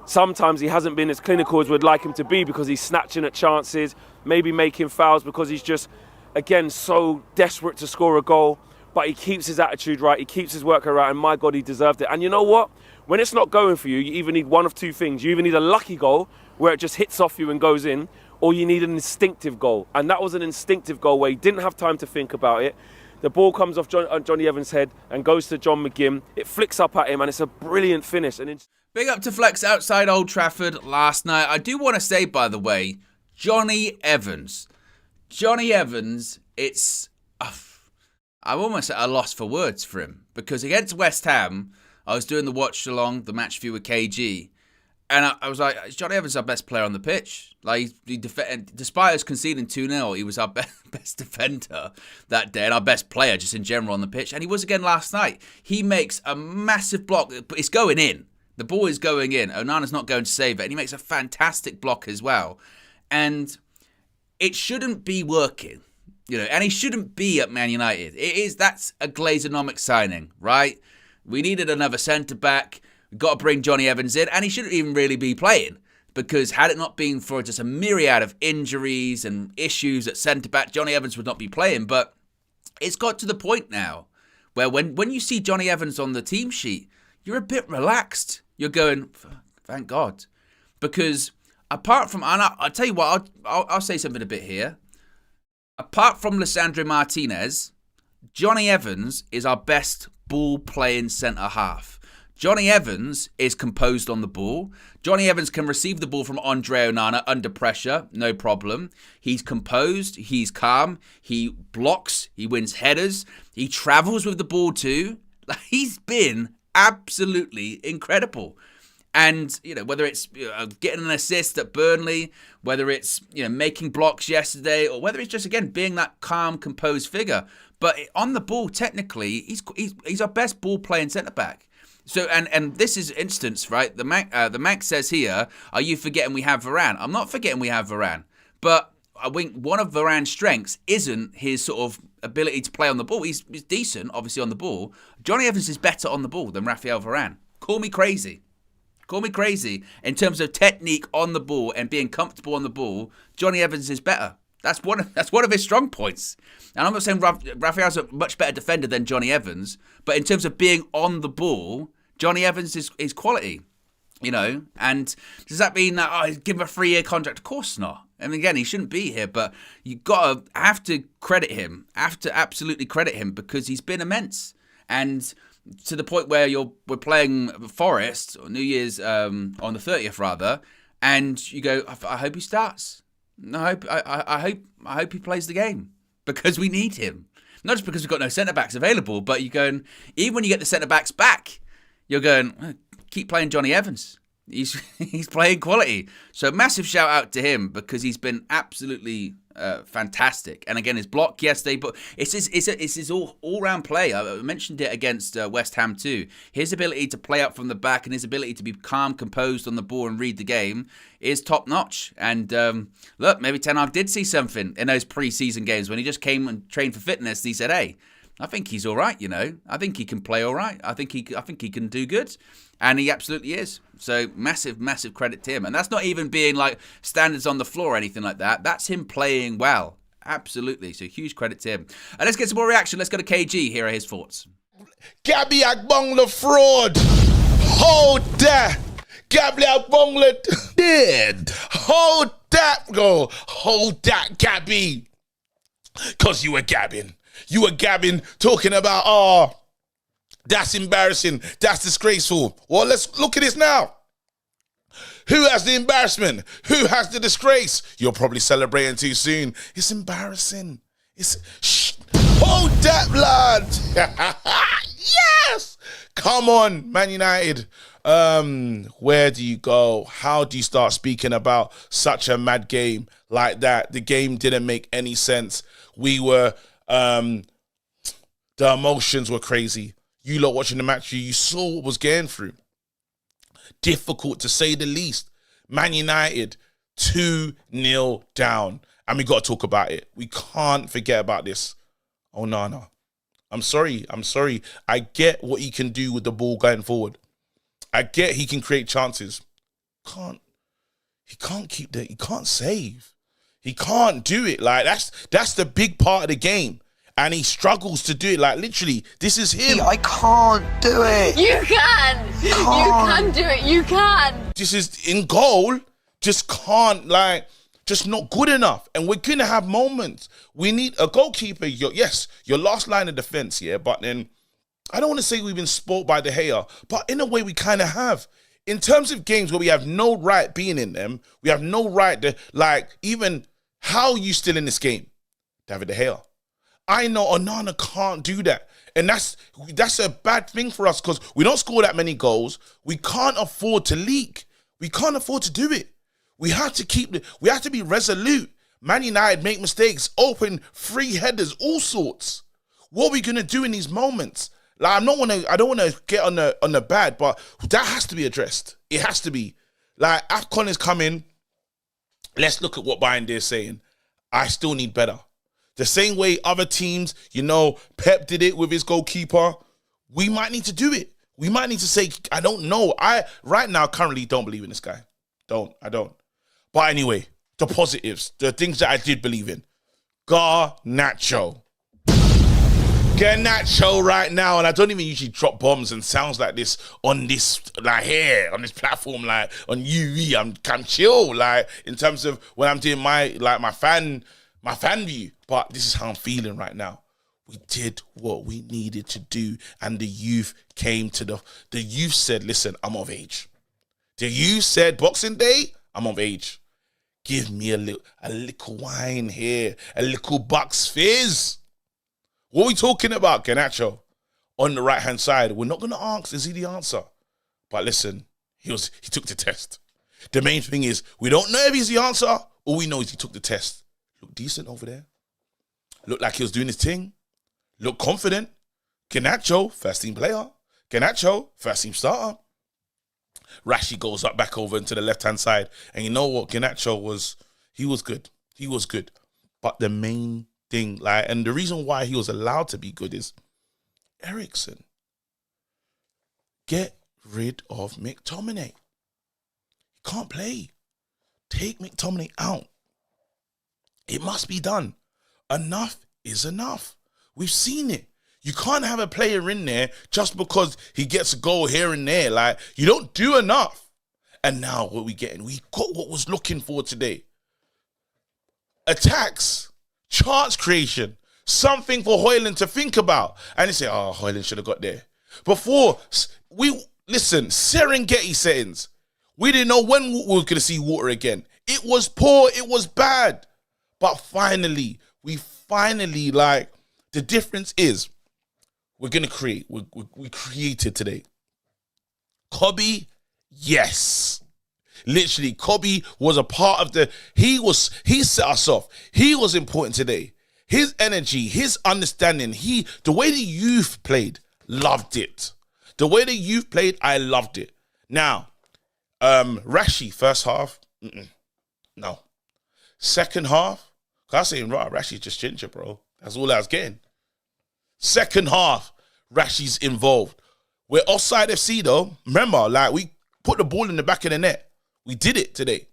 sometimes he hasn't been as clinical as we'd like him to be because he's snatching at chances, maybe making fouls because he's just, again, so desperate to score a goal. But he keeps his attitude right, he keeps his work right, and my God, he deserved it. And you know what? When it's not going for you, you either need one of 2 things. You either need a lucky goal where it just hits off you and goes in, or you need an instinctive goal. And that was an instinctive goal where he didn't have time to think about it. The ball comes off Johnny Evans' head and goes to John McGinn. It flicks up at him, and it's a brilliant finish. Big up to Flex outside Old Trafford last night. I do want to say, by the way, Johnny Evans, it's... I'm almost at a loss for words for him, because against West Ham, I was doing the watch along, the match view with KG, and I was like, is Johnny Evans our best player on the pitch? Like, despite us conceding 2-0, he was our best defender that day, and our best player just in general on the pitch, and he was again last night. He makes a massive block, but it's going in. The ball is going in. Onana's not going to save it, and he makes a fantastic block as well. And it shouldn't be working. And he shouldn't be at Man United. That's a Glazonomic signing, right? We needed another centre-back. We've got to bring Johnny Evans in, and he shouldn't even really be playing, because had it not been for just a myriad of injuries and issues at centre-back, Johnny Evans would not be playing. But it's got to the point now where when you see Johnny Evans on the team sheet, you're a bit relaxed. You're going, thank God. Because apart from, and I'll tell you what, I'll say something a bit here. Apart from Lisandro Martinez, Johnny Evans is our best ball-playing centre-half. Johnny Evans is composed on the ball. Johnny Evans can receive the ball from Andre Onana under pressure, no problem. He's composed, he's calm, he blocks, he wins headers, he travels with the ball too. He's been absolutely incredible. And, whether it's getting an assist at Burnley, whether it's, making blocks yesterday, or whether it's just, again, being that calm, composed figure. But on the ball, technically, he's our best ball-playing centre-back. So and this is instance, right? The Manc says here, are you forgetting we have Varane? I'm not forgetting we have Varane, but I think one of Varane's strengths isn't his sort of ability to play on the ball. He's decent, obviously, on the ball. Johnny Evans is better on the ball than Raphael Varane. Call me crazy. Call me crazy. In terms of technique on the ball and being comfortable on the ball, Johnny Evans is better. That's one of his strong points. And I'm not saying Raphael's a much better defender than Johnny Evans, but in terms of being on the ball, Johnny Evans is quality. You know, and does that mean that give him a 3-year contract? Of course not. And again, he shouldn't be here, but you have to credit him. Have to absolutely credit him because he's been immense. And to the point where we're playing Forest or New Year's on the 30th rather, and you go, I hope he starts. I hope he plays the game because we need him. Not just because we've got no centre backs available, but you're going, even when you get the centre backs back, you're going, keep playing Johnny Evans. He's playing quality. So massive shout out to him because he's been absolutely fantastic. And again, his block yesterday, but it's his all round play. I mentioned it against West Ham too. His ability to play up from the back and his ability to be calm, composed on the ball and read the game is top notch. And look, maybe Ten Hag did see something in those pre-season games when he just came and trained for fitness. And he said, "Hey, I think he's all right. You know, I think he can play all right. I think he can do good." And he absolutely is. So massive credit to him. And that's not even being like standards on the floor or anything like that. That's him playing well. Absolutely. So huge credit to him. And let's get some more reaction. Let's go to KG. Here are his thoughts. Gabby Agbong the fraud. Hold that. Gabby Agbong the dead. Hold that, go. Hold that, Gabby. Because you were gabbing. You were gabbing, talking about, that's embarrassing. That's disgraceful. Well, let's look at this now. Who has the embarrassment? Who has the disgrace? You're probably celebrating too soon. It's embarrassing. Shh. Hold that, blood. Yes. Come on, Man United. Where do you go? How do you start speaking about such a mad game like that? The game didn't make any sense. We were, the emotions were crazy. You lot watching the match, you saw what was going through. Difficult to say the least. Man United 2-0 down. And we got to talk about it. We can't forget about this. Oh, no. I'm sorry. I get what he can do with the ball going forward. I get he can create chances. He can't keep that. He can't save. He can't do it. Like, that's the big part of the game. And he struggles to do it. Like, literally, this is him. I can't do it. You can. You can do it. You can. This is in goal. Just can't, like, just not good enough. And we're going to have moments. We need a goalkeeper. Yes, your last line of defense, yeah. But then, I don't want to say we've been spoilt by De Gea, but in a way we kind of have. In terms of games where we have no right being in them, we have no right to, like, even how are you still in this game? David De Gea. I know Onana can't do that. And that's a bad thing for us because we don't score that many goals. We can't afford to leak. We can't afford to do it. We have to be resolute. Man United make mistakes, open free headers, all sorts. What are we gonna do in these moments? Like, I don't want to get on the bad, but that has to be addressed. It has to be. Like, AFCON is coming. Let's look at what Bayern is saying. I still need better. The same way other teams, Pep did it with his goalkeeper. We might need to do it. We might need to say, I don't know. I right now currently don't believe in this guy. I don't. But anyway, the positives, the things that I did believe in. Garnacho right now, and I don't even usually drop bombs and sounds like this on this, like here, on this platform, like on UE. I'm chill, like in terms of when I'm doing my fan view. But this is how I'm feeling right now. We did what we needed to do, and the youth came to the youth said, listen, I'm of age. The youth said, Boxing Day, I'm of age. Give me a little wine here, a little Bucks Fizz. What are we talking about, Garnacho? On the right-hand side, we're not going to ask, is he the answer? But listen, he took the test. The main thing is, we don't know if he's the answer. All we know is he took the test. Look decent over there. Looked like he was doing his thing. Looked confident. Garnacho, first-team player. Garnacho, first team starter. Rashi goes up back over into the left-hand side. And you know what? Garnacho was good. He was good. But the main thing, like, and the reason why he was allowed to be good is Eriksen. Get rid of McTominay. He can't play. Take McTominay out. It must be done. Enough is enough. We've seen it. You can't have a player in there just because he gets a goal here and there. Like, you don't do enough. And now what we getting? We got what was looking for today. Attacks, chance creation, something for Hojlund to think about. And they say, oh, Hojlund should have got there. Before, Serengeti settings. We didn't know when we were going to see water again. It was poor, it was bad. But finally, the difference is, we're going to create. We created today. Kobe, yes. Literally, Kobe was a part of he set us off. He was important today. His energy, his understanding, the way the youth played, loved it. The way the youth played, I loved it. Now, Rashi, first half, no. Second half, I was saying, right, Rashi's just ginger, bro. That's all I was getting. Second half, Rashi's involved. We're offside FC though. Remember, like, we put the ball in the back of the net. We did it today.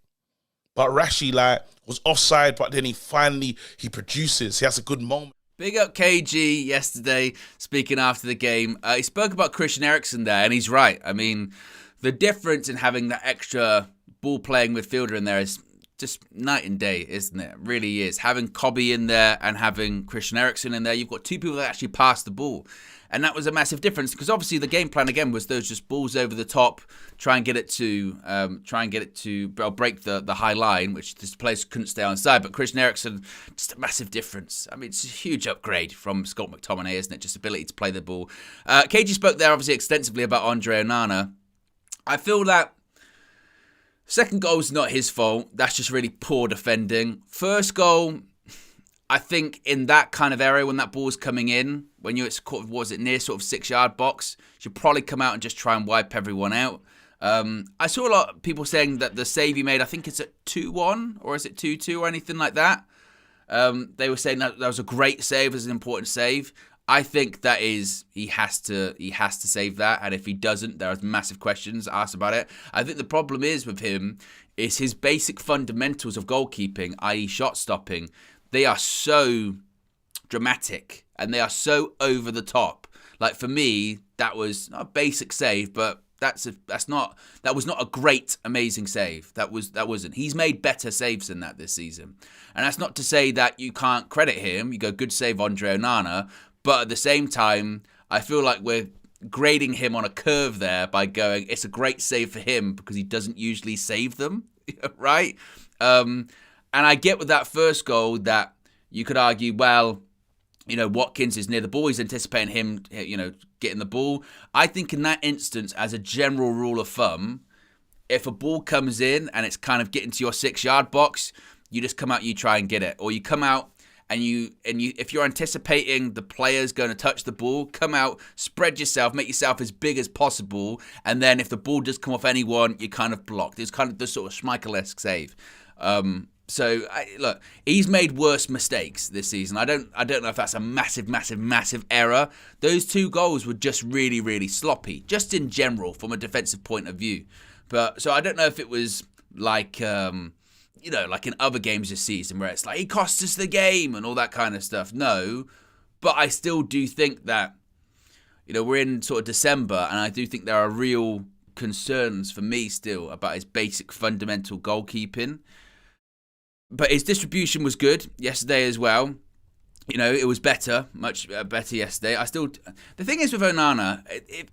But Rashi, like, was offside, but then he produces. He has a good moment. Big up KG yesterday, speaking after the game. He spoke about Christian Eriksen there, and he's right. I mean, the difference in having that extra ball-playing midfielder in there is just night and day, isn't it? It really is. Having Kobe in there and having Christian Eriksen in there, you've got two people that actually pass the ball. And that was a massive difference because obviously the game plan again was those just balls over the top, try and get it to break the high line, which this players couldn't stay onside. But Christian Eriksen, just a massive difference. I mean, it's a huge upgrade from Scott McTominay, isn't it? Just ability to play the ball. KG spoke there obviously extensively about Andre Onana. I feel that second goal is not his fault. That's just really poor defending. First goal, I think in that kind of area when that ball's coming in, when you're near sort of 6-yard box, you should probably come out and just try and wipe everyone out. I saw a lot of people saying that the save he made, I think it's at 2-1 or is it 2-2 or anything like that. They were saying that was a great save, as an important save. I think that is he has to save that, and if he doesn't, there are massive questions asked about it. I think the problem is with him is his basic fundamentals of goalkeeping, i.e. shot stopping. They are so dramatic and they are so over the top. Like for me, that was not a basic save, but that was not a great, amazing save. That wasn't. He's made better saves than that this season, and that's not to say that you can't credit him. You go, good save, Andre Onana, but at the same time, I feel like we're grading him on a curve there by going, it's a great save for him because he doesn't usually save them, right? And I get with that first goal that you could argue, well, Watkins is near the ball. He's anticipating him, getting the ball. I think in that instance, as a general rule of thumb, if a ball comes in and it's kind of getting to your 6-yard box, you just come out, you try and get it. Or you come out and you if you're anticipating the player's going to touch the ball, come out, spread yourself, make yourself as big as possible. And then if the ball does come off anyone, you're kind of blocked. It's kind of the sort of Schmeichel-esque save. So look, he's made worse mistakes this season. I don't know if that's a massive error. Those two goals were just really, really sloppy, just in general from a defensive point of view. But so I don't know if it was like like in other games this season where it's like he cost us the game and all that kind of stuff. No, but I still do think that we're in sort of December, and I do think there are real concerns for me still about his basic fundamental goalkeeping. But his distribution was good yesterday as well. It was better, much better yesterday. The thing is with Onana,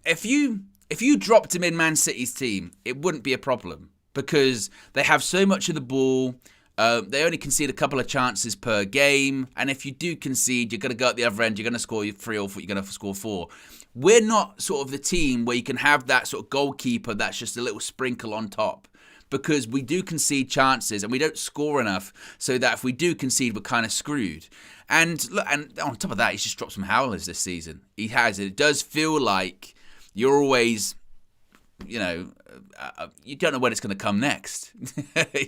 if you dropped him in Man City's team, it wouldn't be a problem because they have so much of the ball. They only concede a couple of chances per game, and if you do concede, you're going to go at the other end. You're going to score 3 or 4. You're going to score 4. We're not sort of the team where you can have that sort of goalkeeper that's just a little sprinkle on top. Because we do concede chances and we don't score enough so that if we do concede, we're kind of screwed. And look, and on top of that, he's just dropped some howlers this season. He has. It does feel like, you're always, you don't know when it's going to come next.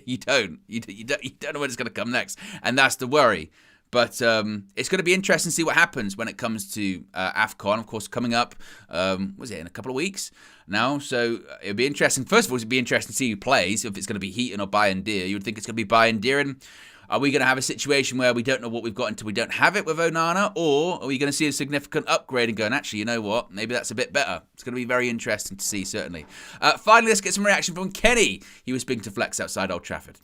You don't know when it's going to come next, and that's the worry. But it's going to be interesting to see what happens when it comes to AFCON, of course, coming up, was it in a couple of weeks now? So it'll be interesting. First of all, it'll be interesting to see who plays, if it's going to be Heaton or Bayindir. You would think it's going to be Bayindir. And are we going to have a situation where we don't know what we've got until we don't have it with Onana? Or are we going to see a significant upgrade and going, actually, you know what? Maybe that's a bit better. It's going to be very interesting to see, certainly. Finally, let's get some reaction from Kenny. He was speaking to Flex outside Old Trafford.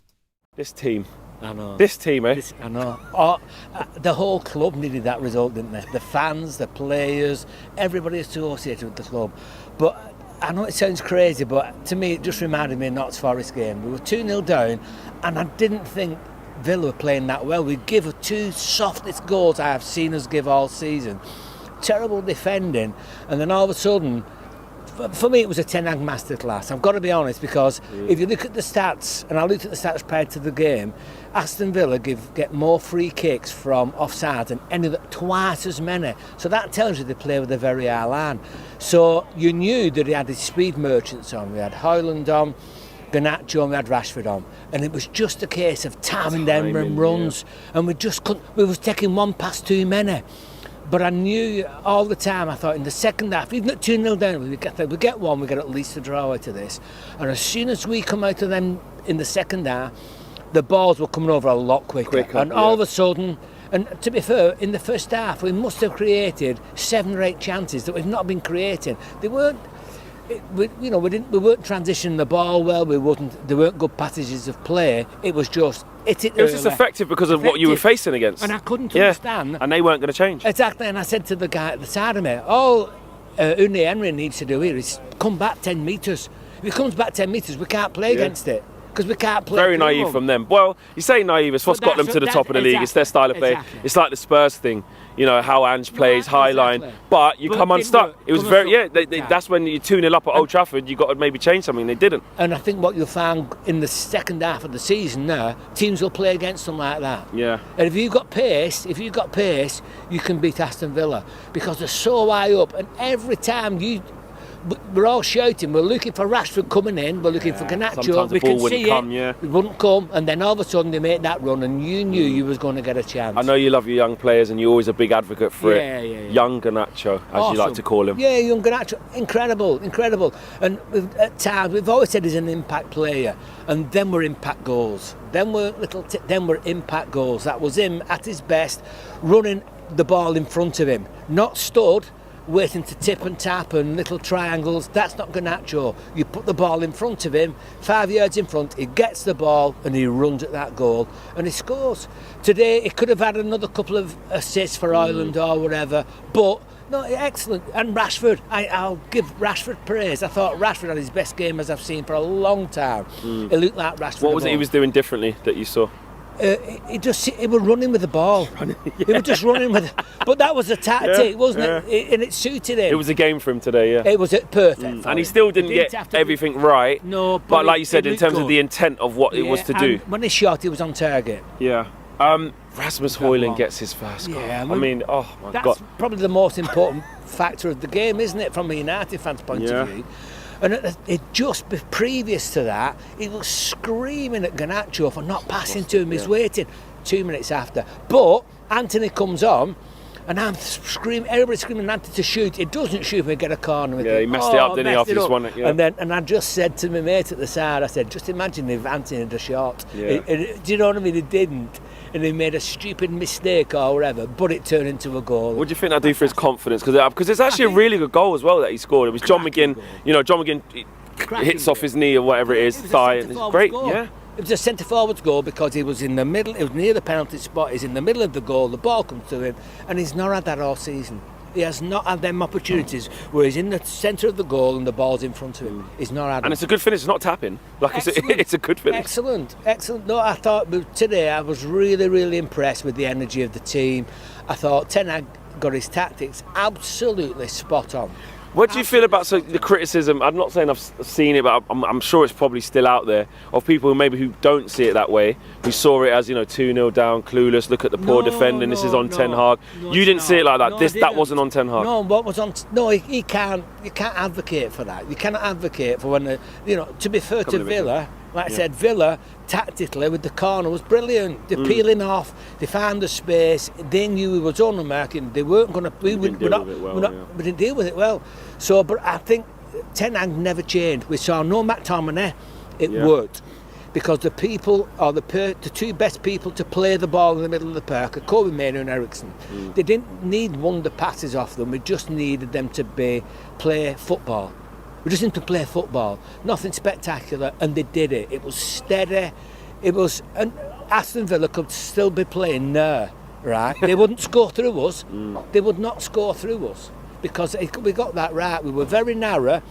This team. I know. This team, eh? I know. The whole club needed that result, didn't they? The fans, the players, everybody associated with the club. But I know it sounds crazy, but to me it just reminded me of Notts Forest game. We were 2-0 down, and I didn't think Villa were playing that well. We give 2 softest goals I have seen us give all season. Terrible defending, and then all of a sudden, for me, it was a Ten Hag masterclass. I've got to be honest, because if you look at the stats, and I looked at the stats prior to the game, Aston Villa get more free kicks from offside than any of the, twice as many. So that tells you they play with a very high line. So you knew that he had his speed merchants on. We had Hojlund on, Garnacho, and we had Rashford on. And it was just a case of timing them and runs. Yeah. And we just couldn't, we was taking one past too many. But I knew all the time, I thought in the second half, even at 2-0 down, we get one, we get at least a draw out of this. And as soon as we come out of them in the second half, the balls were coming over a lot quicker. And all of a sudden, and to be fair, in the first half, we must have created 7 or 8 chances that we've not been creating. They weren't, we weren't transitioning the ball well. There weren't good passages of play. It was just. It was just effective because of what you were facing against. And I couldn't understand. And they weren't going to change. Exactly. And I said to the guy at the side of me, all Unai Emery needs to do here is come back 10 metres. If he comes back 10 metres, we can't play against it. Because we can't play. Very naive from them. Well, you say naive, it's what's got them to the top of the league. It's their style of play. Exactly. It's like the Spurs thing, how Ange plays, high line. But you come unstuck. It was very, that's when you 2-0 up at Old Trafford, you got to maybe change something. They didn't. And I think what you'll find in the second half of the season now, teams will play against them like that. Yeah. And if you've got pace, you can beat Aston Villa. Because they're so high up. And every time we're all shouting, we're looking for Rashford coming in, we're looking for Garnacho, we can see it, it wouldn't come, and then all of a sudden they make that run and you knew you was going to get a chance. I know you love your young players and you're always a big advocate for it. Young Garnacho, as you like to call him. Yeah, young Garnacho, incredible. And at times, we've always said he's an impact player, and then we're impact goals. Then we're impact goals. That was him at his best, running the ball in front of him, not stood, waiting to tip and tap and little triangles. That's not Garnacho. You put the ball in front of him, 5 yards in front, he gets the ball and he runs at that goal and he scores. Today he could have had another couple of assists for Hojlund or whatever, but no, excellent. And Rashford, I'll give Rashford praise. I thought Rashford had his best game as I've seen for a long time. He looked like Rashford. What was it he was doing differently that you saw? He was running with the ball. He was just running with it. But that was a tactic, wasn't it? And it suited him. It was a game for him today, It was perfect. And he still didn't get everything right. No, but like you said, in terms of the intent of what it was to do. When he shot, he was on target. Yeah. Rasmus Hojlund gets his first goal. Yeah, I mean, oh my God. That's probably the most important factor of the game, isn't it, from a United fan's point of view? And it just previous to that, he was screaming at Garnacho for not passing to him. He's waiting 2 minutes after. But Anthony comes on, and I'm screaming. Everybody's screaming at Anthony to shoot. He doesn't shoot. We get a corner with it. He messed it up, didn't he? After this one, and I just said to my mate at the side, I said, just imagine if Anthony had a shot. Do you know what I mean? He didn't. And he made a stupid mistake or whatever, but it turned into a goal. What do you think that do for his confidence? Because it's actually a really good goal as well that he scored. It was John McGinn. John McGinn hits off his knee or whatever it is, thigh. It's great. Yeah. It was a centre-forward's goal because he was in the middle. It was near the penalty spot. He's in the middle of the goal. The ball comes to him, and he's not had that all season. He has not had them opportunities where he's in the centre of the goal and the ball's in front of him. He's not had And it's a good finish, it's not tapping. It's a good finish. Excellent. No, I thought today I was really, really impressed with the energy of the team. I thought Ten Hag got his tactics absolutely spot on. What do you feel about the criticism? I'm not saying I've seen it, but I'm sure it's probably still out there of people who don't see it that way, who saw it as 2-0 down, clueless. Look at the poor defending. This is on Ten Hag. You didn't see it like that. No, that wasn't on Ten Hag. No, what was on? No, you can't advocate for that. You cannot advocate for when to be fair to Villa. Like I said, Villa tactically with the corner was brilliant. They're peeling off. They found the space. They knew it was on-American. They weren't going to. We didn't deal with it well. So, but I think Ten Hag never changed. We saw no McTominay. It worked because the people are the two best people to play the ball in the middle of the park are Kobe Mainoo and Ericsson. They didn't need wonder passes off them. We just needed them to play football. We just need to play football, nothing spectacular, and they did it. It was steady. And Aston Villa could still be playing there, right? They wouldn't score through us. They would not score through us because we got that right. We were very narrow.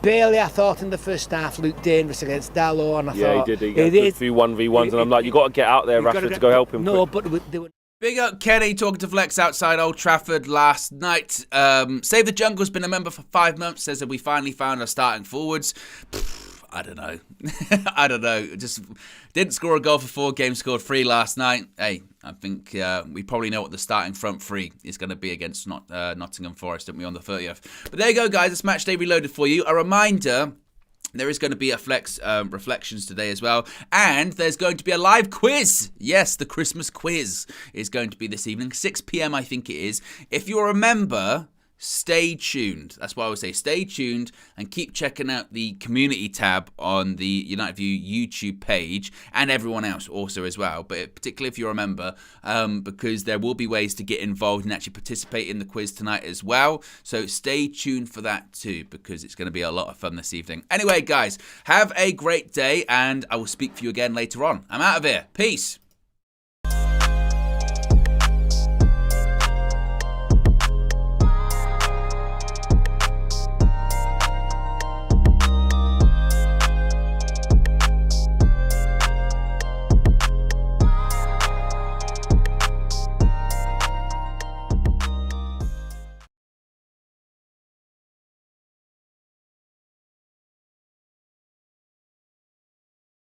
Bailey, I thought in the first half, looked dangerous against Dalot, and I thought he did. He got a few 1v1s, and I'm like, you got to get out there, Rashford, to go help him. No, but they were. Big up Kenny talking to Flex outside Old Trafford last night. Save the Jungle's been a member for 5 months. Says that we finally found our starting forwards. I don't know. I don't know. Just didn't score a goal for 4 games, scored 3 last night. Hey, I think we probably know what the starting front 3 is going to be against Nottingham Forest, don't we, on the 30th. But there you go, guys. It's Match Day Reloaded for you. A reminder, there is going to be a Flex Reflections today as well. And there's going to be a live quiz. Yes, the Christmas quiz is going to be this evening. 6 p.m. I think it is. If you remember, stay tuned. That's what I would say. Stay tuned and keep checking out the community tab on the United View YouTube page and everyone else also as well. But particularly if you remember, because there will be ways to get involved and actually participate in the quiz tonight as well. So stay tuned for that too, because it's going to be a lot of fun this evening. Anyway, guys, have a great day and I will speak for you again later on. I'm out of here. Peace.